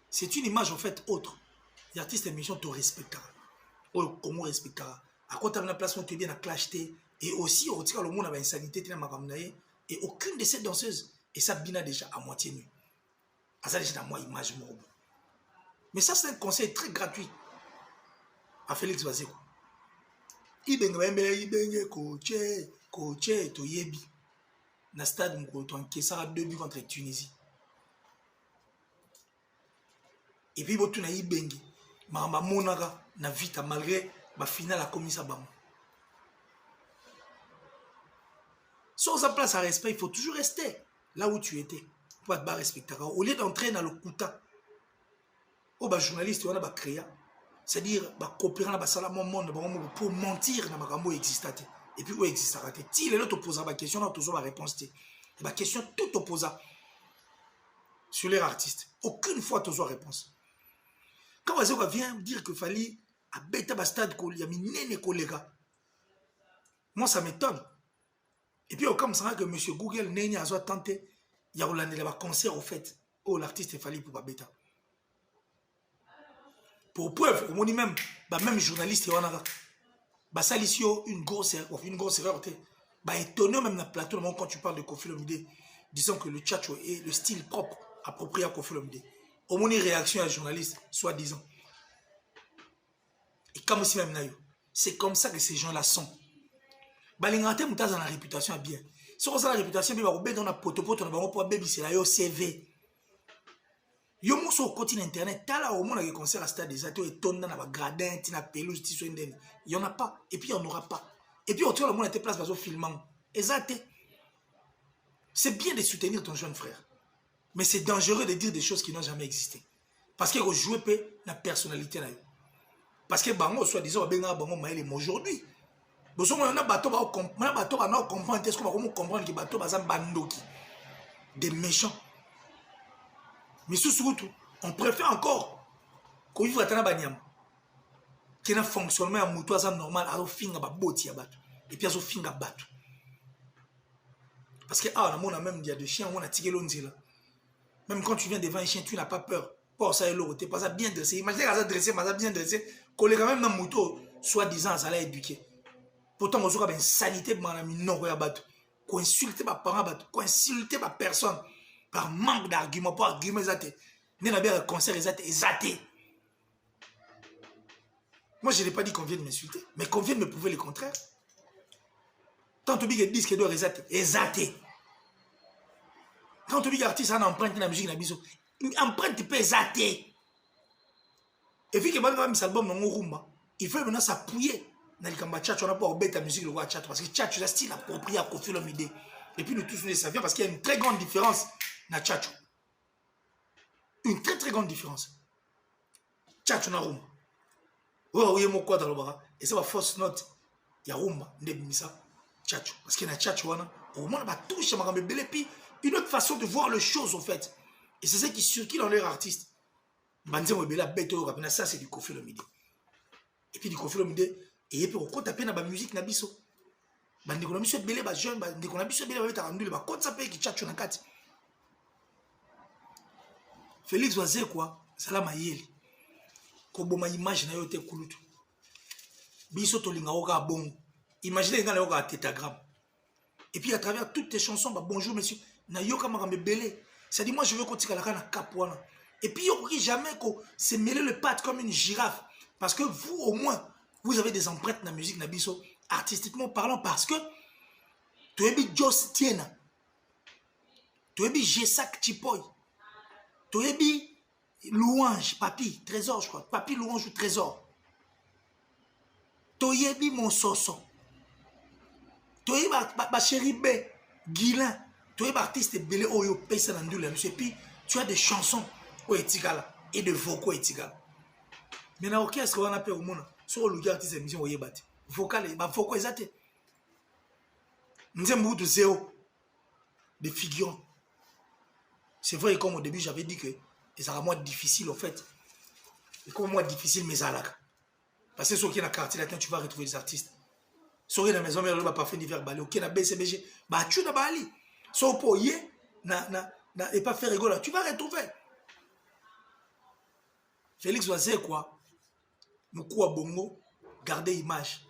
c'est une image en fait autre. L'artiste émission te respectera. Comment respectera. À quoi tu as la place où tu es bien à clasher. Et aussi, au tir le monde avait une sanité, et aucune de ces danseuses, et ça bina déjà à moitié nu. Ça déjà dans moi image morbe. Mais ça, c'est un conseil très gratuit. À Félix Oisé. Ibenge coaché to yebi. Na stade mkoto qui sera 2 buts contre Tunisie. Et puis botu na Ibenge mama monaka na vita malgré ba finale a commis ça bam. Sur sa place à respect, il faut toujours rester là où tu étais. Pour être respecté. Au lieu d'entrer dans le kuta. Oh bah journaliste on a ba créé. C'est-à-dire, coopérer dans le monde pour mentir dans le monde existant. Et puis, où existant. Si les autres posent la question, on a la réponse. La question tout opposée sur les artistes. Aucune fois, tu as la réponse. Quand on vient dire qu'il fallait à Beta Stade, il y a mis collègues. Moi, ça m'étonne. Et puis, comme ça, que M. Google n'a pas tenté, il y a un concert au fait. Oh, l'artiste, il fallait pour Beta. Pour preuve, on dit même, même journaliste, il y a une grosse erreur. Étonné même dans le plateau, quand tu parles de Kofi Olomide, disons que le tchatcho est le style propre, approprié à Kofi Olomide. Au moins, une réaction à un journaliste, soi-disant. Et comme si même, c'est comme ça que ces gens-là sont. Balingate Moutaz a la réputation à bien. Si on a la réputation, il va dans la potopoto, on va pas baby, c'est là, yo CV. Yo mon sur continent internet, t'as là au moins les concerts à stade des atos et tonne dans la gradin, tina pelouse, tissu indemne. Il y en a pas, et puis il y en aura pas. Et puis autour le monde était place parce au filmant. Exact. C'est bien de soutenir ton jeune frère, mais c'est dangereux de dire des choses qui n'ont jamais existé. Parce que vous jouez la personnalité là. Parce que bango soit disant ben bango maïle aujourd'hui. Parce qu'on a bateau va comprendre est-ce qu'on va comprendre que bateau bazam bandoki des méchants. Mais surtout on préfère encore qu'on vive à Tanabanyam qui n'a fonctionnement à moutoir normal à finga ba boti à battre et puis à finga battre. Parce que ah on a même il y a des chiens on a tiré l'onzila. Même quand tu viens devant un chien tu n'as pas peur. Pour ça l'eau t'es pas ça bien dressé. Imaginez ça dressé mais ça bien dressé collé quand même dans moto soi-disant ça l'a éduqué. Pourtant on aura une sanité pour mon ami non à battre. Qu'on insulte pas parents battre, qu'on insulte pas personne par manque d'arguments pour arguments zaté. N'est pas bien concert zaté. Moi je n'ai pas dit qu'on vienne m'insulter, mais qu'on vienne me prouver le contraire. Tant que big disque doit zaté. Quand tu dis artiste a empreinte la musique na biso, empreinte peut zaté. Et puis que malgré mes albums non rumba, il faut maintenant s'appuyer dans le kamba chat, on a pas bête la musique le roi chat parce que chat c'est un style approprié à Koffi Olomide. Et puis nous tous nous le savions parce qu'il y a une très grande différence dans chat. Une très grande différence. Chat on a rumba. Oh oui mon quoi dans le bara et ça va force note. Il y a rumba ndebimisa chat parce qu'il y a chat wana au moins on va toucher ma belle puis une autre façon de voir les choses en fait. Et c'est ça qui circule dans leur artiste. Ça c'est du Koffi Olomide. Et puis du Koffi Olomide et puis on taper dans la musique na biso. Bande ko na biso belé ba jeune bande ko na biso belé ba rendu ba compte ça paye qui tchatcho na kati. Félix Wazé quoi, sala mayeli. Ko boma image na yo te kulutu. Biso to linga oka bongo. Imaginez ngala oka tétagramme. Et puis à travers toutes tes chansons bah bonjour monsieur na yoka makambe belé. Ça dit moi je veux continuer la kana kapwana. Et puis il jamais qu'on se mêler le patte comme une girafe parce que vous au moins vous avez des empreintes dans la musique nabiso artistiquement parlant parce que tu es bi Joss Tiena, tu es bi Jessak Chipoy, tu es bi Louange Papi Trésor je crois Papi Louange ou Trésor, tu es bi mon soso, tu es ba chéri B Guilin, tu es artiste belé oyo pesa na ndula et puis tu as des chansons etigala et de vocaux etigala. Mais na orchestre on appelle au monde sur le artiste émission oyebate vocal ba vocaux exact nzembo de zéro de figurants. C'est vrai comme au début j'avais dit que ça sera moins difficile en fait et comme moins difficile mais alaka parce que sur qui na quartier latin tu vas retrouver les artistes sur la maison mère va pas faire d'hiver balé OK na BCBG ba tu na bali so po ye na et pas faire rigoler tu vas retrouver Félix Wazé quoi Moukou à bongo garder image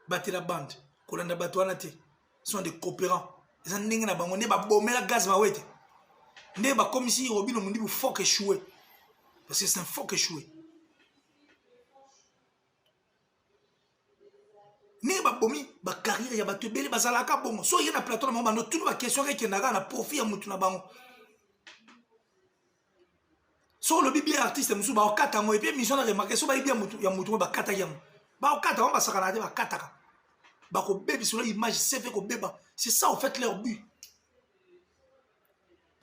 battre la bande kolanda batouana te sont des coopérants ils ont n'ingi na bango ne ba bomber la gaz ma wete ne ba comme si Robin Mundi bu faut échouer parce que c'est un faut échouer ne ba bomi ba carrière ya bato belé bazalaka bongo so yena plateau na bango tout ba question ke na na profit ya mutu na bango. So le bibi artiste musu ba okata mo et puis mission na remarquer so ba bibi ya mutu ba kata yam ba okata ba sakana ba kataka ba ko bebi sur l'image c'est fait ko beba c'est ça en fait leur but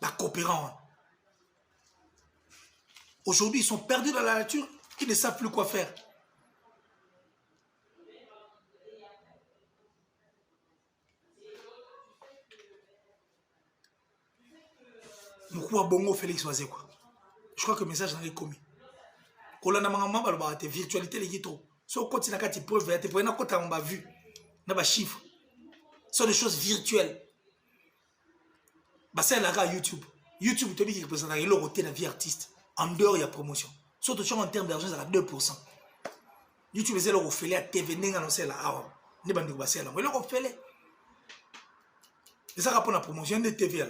la coopérant. Aujourd'hui ils sont perdus dans la nature, ils ne savent plus quoi faire. Moukou bongo Félix Wazé quoi. Je crois que le message n'avait commis. Quand on a marre virtualité les guitons. Si on continue à faire preuve, tu peux quand on a vu, on a chiffres. Ce sont des choses virtuelles. C'est là YouTube. YouTube te dit qu'il représente la vie artiste. En dehors il y a promotion. Surtout en termes d'argent, c'est à 2%. YouTube c'est le reflet à TV n'est annoncé là. Ah, ne bandi ko c'est là. Mais le reflet. Et ça rapport la promotion de TV là.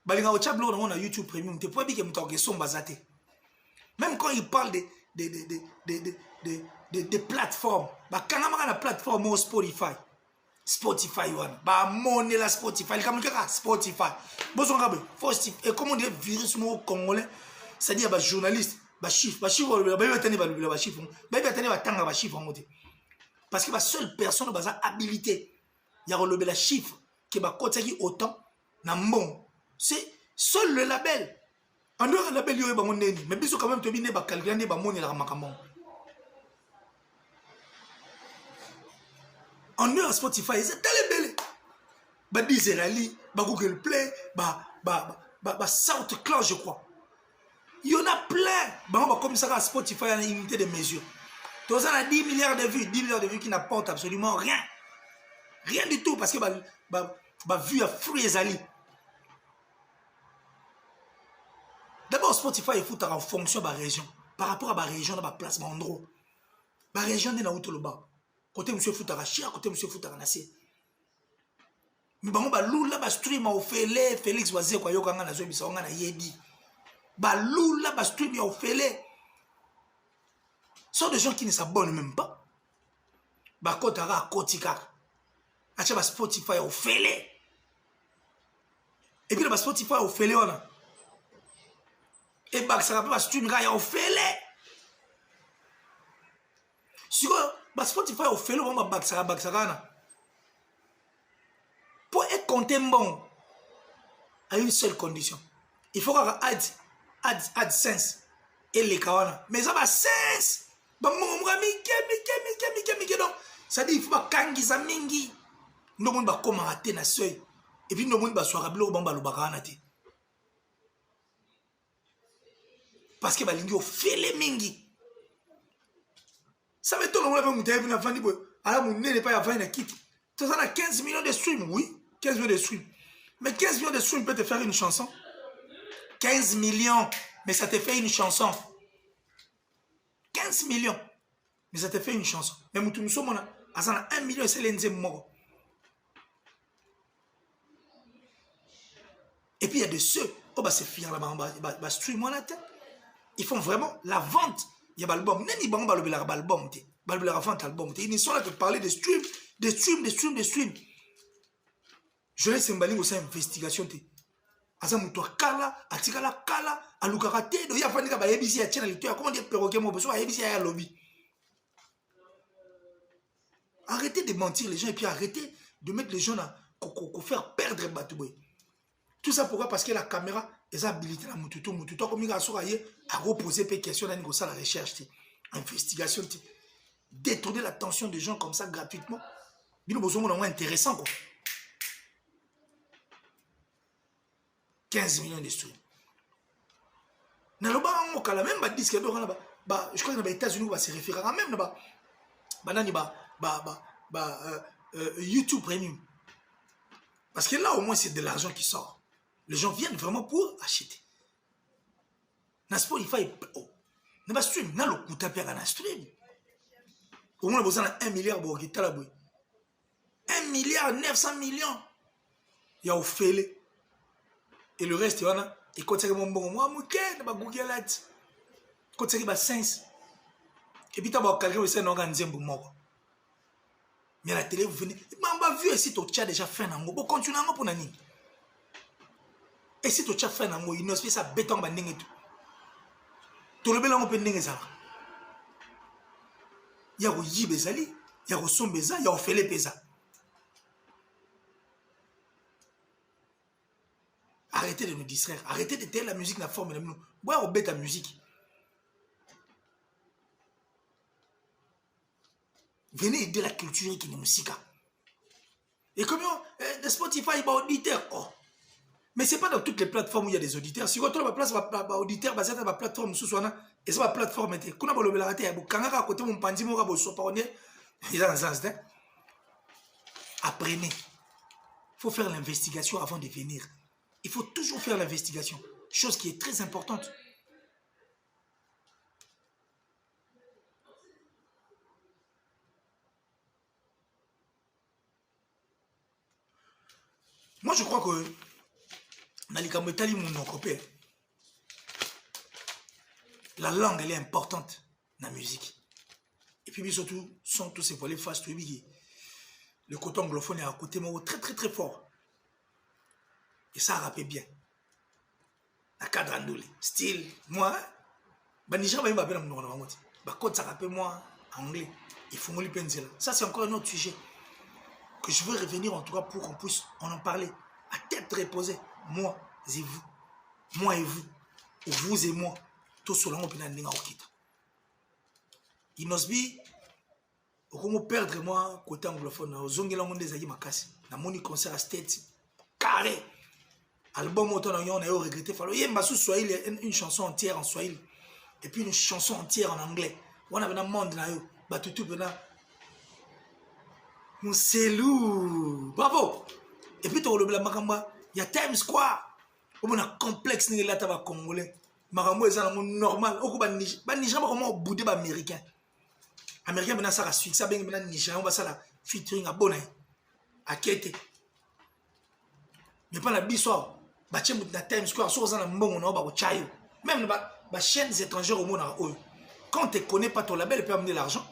Balinga au chablo on a YouTube Premium, tu peux dire que mutoke son bazaté. Même quand il parle des plateformes, bah quand on a la plateforme au Spotify, Spotify wana ba monnaie la Spotify les kamikaka Spotify bozo ngabe first et comment dire virus mo congolais c'est-à-dire ba journaliste ba chiffre ba tani ba chiffre ba tani ba tanga ba chiffre ngote parce que ba seule personne ba habilité ya relever la chiffre qui ba kotaki autant na mbon c'est seul le label en dehors le label yo ba moneni mais biso quand même to bine ba calculer ba monnaie la makambo en dehors Spotify c'est tellement belle ba Deezerali ba Google Play ba SoundCloud je crois il y en a plein ba comme ça à Spotify a une unité de mesure tous on a 10 milliards de vues qui n'apportent absolument rien du tout parce que ba vue à fruits ezali d'abord Spotify il faut en fonction de la région par rapport à la région dans la place ba endroit ba région de na utoloba côté monsieur Foutara Chia, côté monsieur Foutara Nassé. Mais bon, bah lula bah stream au félé, Félix Wazé quoi yoka ngana zo bisa ngana yebi. Bah lula bah stream au félé. Ce sont des gens qui ne s'abonnent même pas. Bah kotara kotika. Acha bah Spotify au félé. Et puis bah Spotify au félé on a. Et bah ça va pas stream ga au félé. Sur bah Spotify au fait le moment baksara pour être compté bon à une seule condition il faut avoir AdSense et les kawana mais ça va sense bah mon mike donc ça dit il faut pas kangisa mingi no monde ba comment rater na seuil et puis no monde ba soira blo bamba lo bakana te parce que ba lingi au fait les mingi. Ça veut dire que mon n'est pas à une kit. Tu as 15 millions de streams, oui, 15 millions de streams. Mais 15 millions de streams peut te faire une chanson. 15 millions, mais ça te fait une chanson. 15 millions, mais ça te fait une chanson. Mais nous sommes à 1 million et c'est l'ensemble. Et puis il y a de ceux, oh bah c'est fier là-bas, stream la tête. Ils font vraiment la vente. Il y a l'album. Nani bango balobela album te. Balobela vente album te. Ils sont là de parler de stream. Je laisse un balingo ça investigation te. Asa muto kala, atikala kala, alukara te do ya fanika ba yebisi ya channel to comment dire perroquet mo beso ba yebisi ya lobby. Arrêtez de mentir les gens et puis arrêtez de mettre les gens à faire perdre Batouboy. Tout ça pourquoi? Parce que la caméra est habilitée à Mututo comme il a reposer des questions dans la recherche, investigation, détourner l'attention des gens comme ça gratuitement. Il y a besoin d'un intéressant quoi. 15 millions de streams. Dans le bas, on a même disque je crois que dans les États-Unis, on se référera même YouTube Premium. Parce que là, au moins, c'est de l'argent qui sort. Les gens viennent vraiment pour acheter. Dans Spotify, on va stream. Dans le coup, tu as un stream. Au moins, on a besoin de 1 milliard pour quitter la boue. 1 milliard 900 millions. Il y a au fêlé. Et le reste, il y en a. Et quand tu as mon bon, moi, je vais Google Ads. Quand tu as 5. Et puis, tu as quelqu'un qui s'est organisé pour moi. Mais à la télé, vous venez. On va voir si tu as déjà fait un angle. Bon, continuez pour Nani. Et si tu as fait un angle, il ne se fait ça béton, banding et tout. Tu le bel angle, pending et ça. Il y a au Yibezali, il y a au Sombeza, il y a au Félé Pesa. Arrêtez de nous distraire. Arrêtez de taire la musique, la forme de nous. Boire au bête la musique. Venez aider la culture qui est musique. Et comment Spotify est auditeur. Oh. Mais ce n'est pas dans toutes les plateformes où il y a des auditeurs. Si vous avez une place auditeur, c'est une plateforme sous soi. Et c'est une plateforme. Quand on a le raté, quand on a côté mon pandi, mon rabo, apprenez. Il faut faire l'investigation avant de venir. Il faut toujours faire l'investigation. Chose qui est très importante. Moi, je crois que la langue, elle est importante dans la musique. Et puis, surtout, sont tous ces volets face. le côté anglophone est à côté, mais très très très fort. Et ça a rappelé bien. La cadre andolé. Style, moi, Niger va m'appeler dans mon côté ça rappelle moi anglais. Il faut me le ça c'est encore un autre sujet que je veux revenir en tout cas pour qu'on puisse en parler à tête reposée. Moi et vous, moi et vous, ou vous et moi, tout cela on peut n'en okita. Inosbi, comment perdre moi côté anglophone, aux ongela monde des aïe makasi, na moni concert à State carré. Album autant on a regretté fallo yemba sous Swahili une chanson entière en Swahili et puis une chanson entière en anglais. On a un monde na yo batutu bena Mousselou bravo et puis to le makamba il y a Times Square on a complexe ni la taba congolais makambo ezana normal okuba Niger ba comment boudé ba américain bena ça suite ça ben bena Niger on va ça la featuring à bonai à Kété mais pas la biso bachem na Times Square so za na mbongo na ba ko chayo même ba chaînes étrangères au monde quand tu ne connais pas ton label peut amener l'argent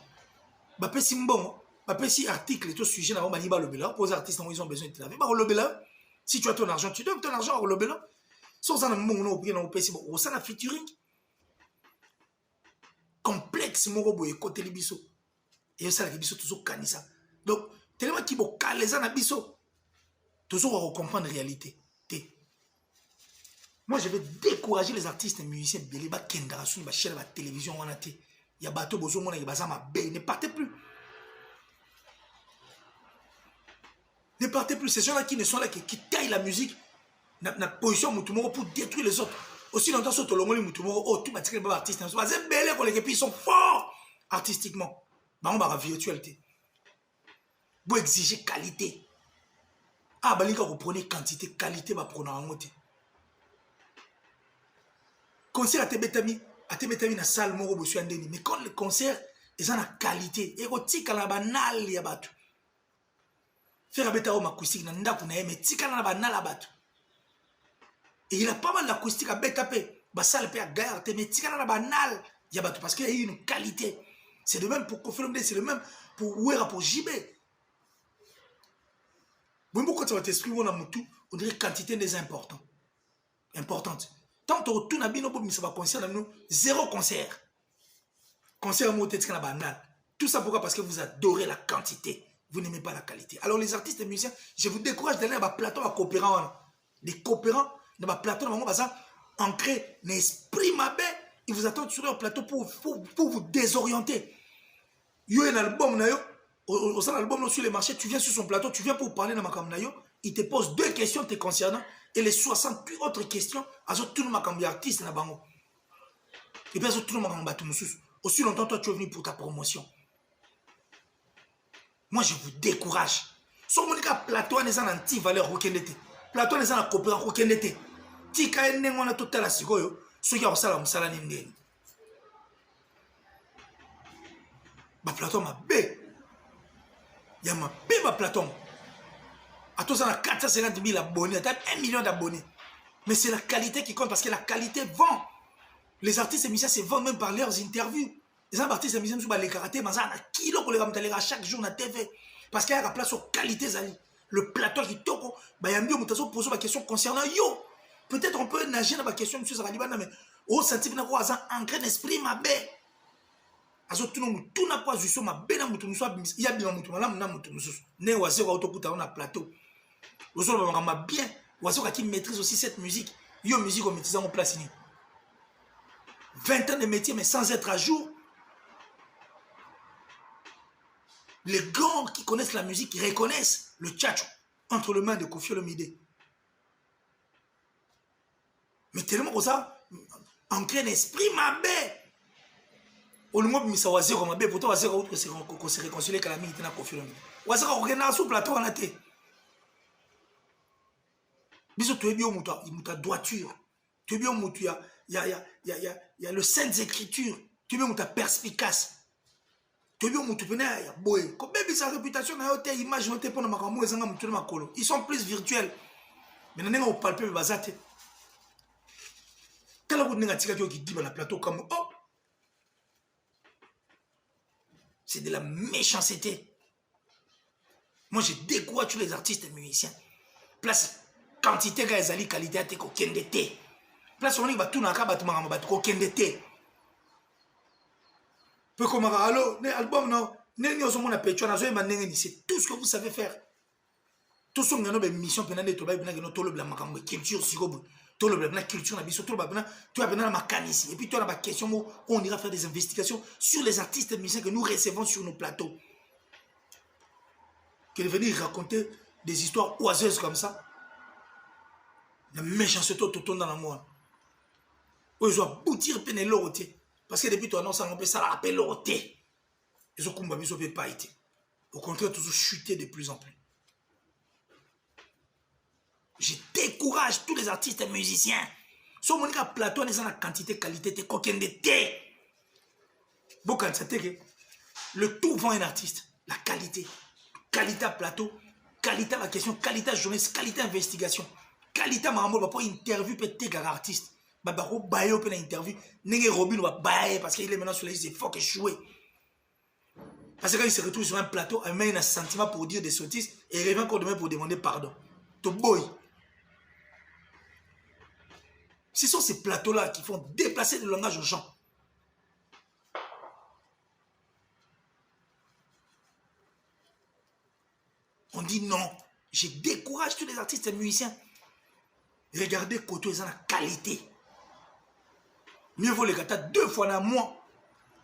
bah peut si mbongo bah peut si article et tout sujet na ba liba lobela pour les artistes ils ont besoin de te laver bah lobela si tu as ton argent tu donnes ton argent au lobela so za na mbongo na opien na opesi bon ça na featuring complexe moko boye côté libiso et ça la biso toujours kanisa donc tellement qui bo caleza na biso toujours comprendre la réalité. Moi, je vais décourager les artistes et musiciens de la chaîne de la télévision. Il y a bateau bozo mona ne partez plus. Ne partez plus. Ces gens-là qui ne sont là, qui taillent la musique, na position pour détruire les autres. Aussi longtemps que tout les artistes, ils sont forts artistiquement. On va virtualité. Vous exigez qualité. Ah, vous prenez quantité, qualité, vous prenez en moitié. Concert à Tebetami na salle moro bosu andeni mais quand le concert est en qualité érotique à la banale ya batu faire beta au acoustique na ndaku na mais tika na banale ya batu et il a pas mal d'acoustique à beta pe ba salle pe à gare mais tika na banale ya batu parce qu'il y a une qualité c'est le même pour Koffi, c'est le même pour Wera pour JB bon quand tu vas t'exprimer on a mutu on dirait quantité des importantes tant que tout n'a bien concert nous zéro concert banal tout ça pourquoi parce que vous adorez la quantité vous n'aimez pas la qualité alors les artistes et musiciens je vous décourage d'aller à plateau à coopérants les coopérants dans plateau ancré l'esprit mabé ils vous attendent sur leur plateau pour vous désorienter yo un album na yo au sein l'album sur les marchés tu viens sur son plateau tu viens pour parler dans ma na yo il te pose 2 questions te concernant et les 68 autres questions à tout le monde artiste na bango et puis tout le monde aussi longtemps toi tu es venu pour ta promotion moi je vous décourage sur mon cas plateau n'est pas anti valeur aucun été plateau n'est pas coopérant aucun été tika ene ngona total la sikoyo ceux qui ont ça la musala ndeni ba plateau ma b ya ma b ba plateau à tous, on a 450 000 abonnés, 1 million d'abonnés. Mais c'est la qualité qui compte parce que la qualité vend. Les artistes et musiciens se vendent même par leurs interviews. Les artistes et musiciens sont les karaté, mais ça a kilo pour les ramener chaque jour dans la TV. Parce qu'il y a la place aux qualités. Le plateau qui toko, il y a mieux de poser ma question concernant yo. Peut-être on peut nager dans ma question, monsieur Zaralibana, mais au senti que nous avons un grand esprit, ma bête. Tout n'a pas juste ma bête, il y a bien mon ne oiseau autoputa on a plateau. Vous savez, bien, oiseau qui maîtrise aussi cette musique. Yo musique au maîtrise en place. 20 ans de métier, mais sans être à jour. Les grands qui connaissent la musique, qui reconnaissent le tchatcho entre les mains de Koffi Olomide. Mais tellement comme ça, ancré l'esprit, ma bête. Au moins, il y a zéro, ma bête, pourtant, zéro, qu'on s'est réconcilié avec la militaire de Koffi Olomide. Ou zéro, on est sur le plateau, on a été. Biso tu es bien il y a droiture. Tu es bien il y a le Saintes Écritures. Tu es bien perspicace. Tu es bien il y a boy. Comme même sa réputation na yote image yote pour na makambo ezanga mutu na makolo. Ils sont plus virtuels. Mais na nga palper bazate. Kala ko ninga tika qui dit na plateau comme oh. C'est de la méchanceté. Moi, je décourage tous les artistes et musiciens. Place quantité ga ezali qualité ate ko kendete. Place on va tout naka batu mangama batu ko kendete. Peu comme allo, ne album non, ne ni osomo na pecho na zo mandenge ni, c'est tout ce que vous savez faire. Tout ce que nous mission penane to ba bina que no tolo bla makambo culture sikobo. Tolo bla culture na biso tolo ba bina, tu as bina na makanisi et puis toi na ba question on ira faire des investigations sur les artistes et musiciens que nous recevons sur nos plateaux. Que de venir raconter des histoires oiseuses comme ça. La méchanceté tout dans la moi. Ils ont aboutir peine l'oroté. Parce que depuis toi, non, ça on peut ça rappelle l'oroté. Ils ont combattu, ils n'ont pas été. Au contraire, toujours chuté de plus en plus. Je décourage tous les artistes et musiciens. Sur mon plateau, ils ont la quantité, qualité, t'es coquin de thé. Bon, quand ça t'est le tout vend un artiste. La qualité. Qualité à plateau, qualité à la question, qualité à journaliste, qualité à investigation, qualité à maman, pour interview peut-être un artiste. Babaro bayo pour une interview, n'est Robin va bailler parce qu'il est maintenant sur la liste, il faut qu'il joue. Parce que quand il se retrouve sur un plateau, il met un sentiment pour dire des sottises et il revient encore demain pour demander pardon. To boy. Ce sont ces plateaux-là qui font déplacer le langage aux gens. On dit non, je décourage tous les artistes et musiciens. Regardez Koto, ils ont la qualité. Mieux vaut les gars, 2 fois dans un mois.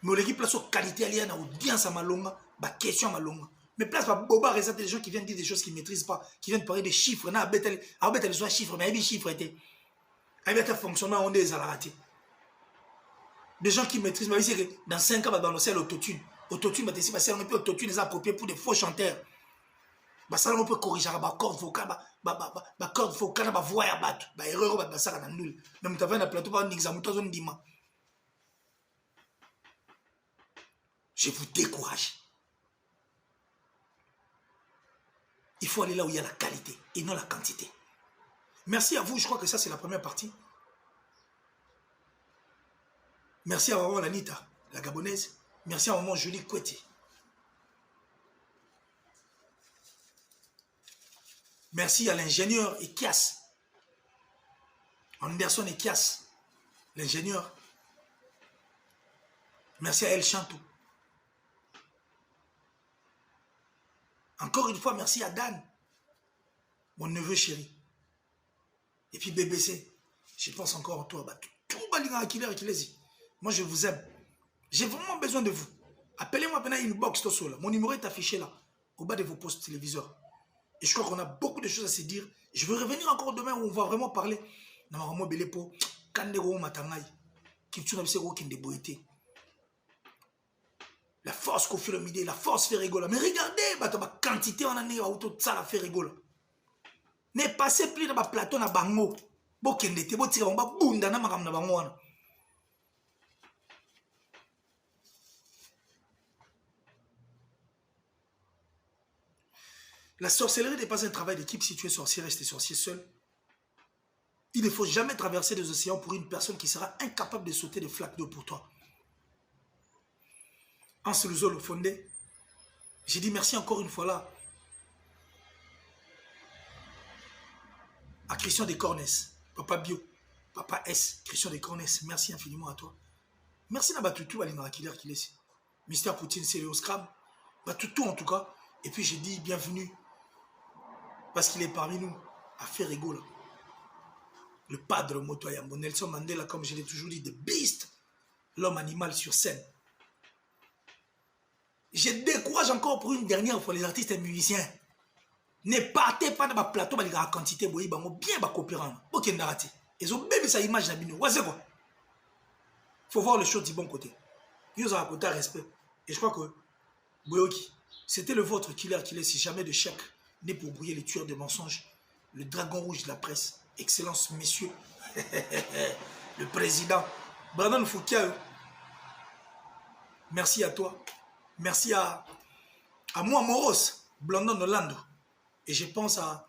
Mais on les place aux qualités, il y a une audience à Malonga, une question à Malonga. Mais place pas boba, réserve des gens qui viennent dire des choses qu'ils ne maîtrisent pas, qui viennent parler des chiffres. Non, ils sont chiffres, mais il y a des chiffres. Il y a des fonctionnements, on est raté. Des gens qui maîtrisent, mais c'est que dans 5 ans, dans le ciel, l'autotune. L'autotune, c'est un peu l'autotune, les appropriés pour des faux chanteurs. Ça on peut corriger la corde vocale, la corde vocale, la voix à battre, la erreur à battre, ça nul. Même tu as fait un plateau, un examen, tu as un dimanche. Je vous décourage. Il faut aller là où il y a la qualité et non la quantité. Merci à vous, je crois que ça c'est la première partie. Merci à maman Lanita, la gabonaise. Merci à maman Julie Koueti. Merci à l'ingénieur Ekias, Anderson Ekias, l'ingénieur. Merci à El Chantou. Encore une fois, merci à Dan, mon neveu chéri. Et puis BBC, je pense encore en toi. Moi, je vous aime. J'ai vraiment besoin de vous. Appelez-moi maintenant une box Tosola. Mon numéro est affiché là, au bas de vos postes téléviseurs. Et je crois qu'on a beaucoup de choses à se dire. Je veux revenir encore demain où on va vraiment parler. La force qu'on fait le midi, la force fait rigoler. Mais regardez, la quantité on a mis auto de ça la fait rigoler. Ne passez plus dans le plateau na bango. Bokendete, botira on va bunda na makam na bango. La sorcellerie n'est pas un travail d'équipe si tu es sorcier, rester sorcier seul. Il ne faut jamais traverser des océans pour une personne qui sera incapable de sauter des flaques d'eau pour toi. En se le fondé, j'ai dit merci encore une fois là à Christian Descornes, Papa Bio, Papa S, Christian Descornes, merci infiniment à toi. Merci à Batutu, à l'Inrakiller qui laisse. Mister Poutine, c'est le Scram. Batutu en tout cas. Et puis j'ai dit bienvenue. Parce qu'il est parmi nous, à faire rigoler. Le padre Motoyambo, Nelson Mandela, comme je l'ai toujours dit, the beast, l'homme animal sur scène. Je décourage encore pour une dernière fois les artistes et musiciens. Ne partez pas dans le plateau, la quantité, bien coopérant. Ils ont même sa image. Il faut voir les choses du bon côté. Ils ont un côté respect. Et je crois que Boyoki, c'était le vôtre killer qui laisse jamais de chèque, né pour brouiller les tueurs de mensonges. Le dragon rouge de la presse. Excellence, messieurs. Le président. Brandon Foucault. Merci à toi. Merci à moi, Moros, Blandon Orlando. Et je pense à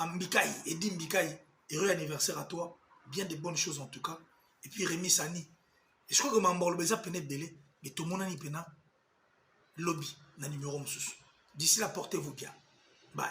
Mbikaï, Eddie Mbikaï. Heureux anniversaire à toi. Bien de bonnes choses en tout cas. Et puis Rémi Sani. Et je crois que Mambo Lobeza Penet Belé. Mais tout le monde a pena lobby, na numéro moussous. D'ici là, portez-vous bien. Bye.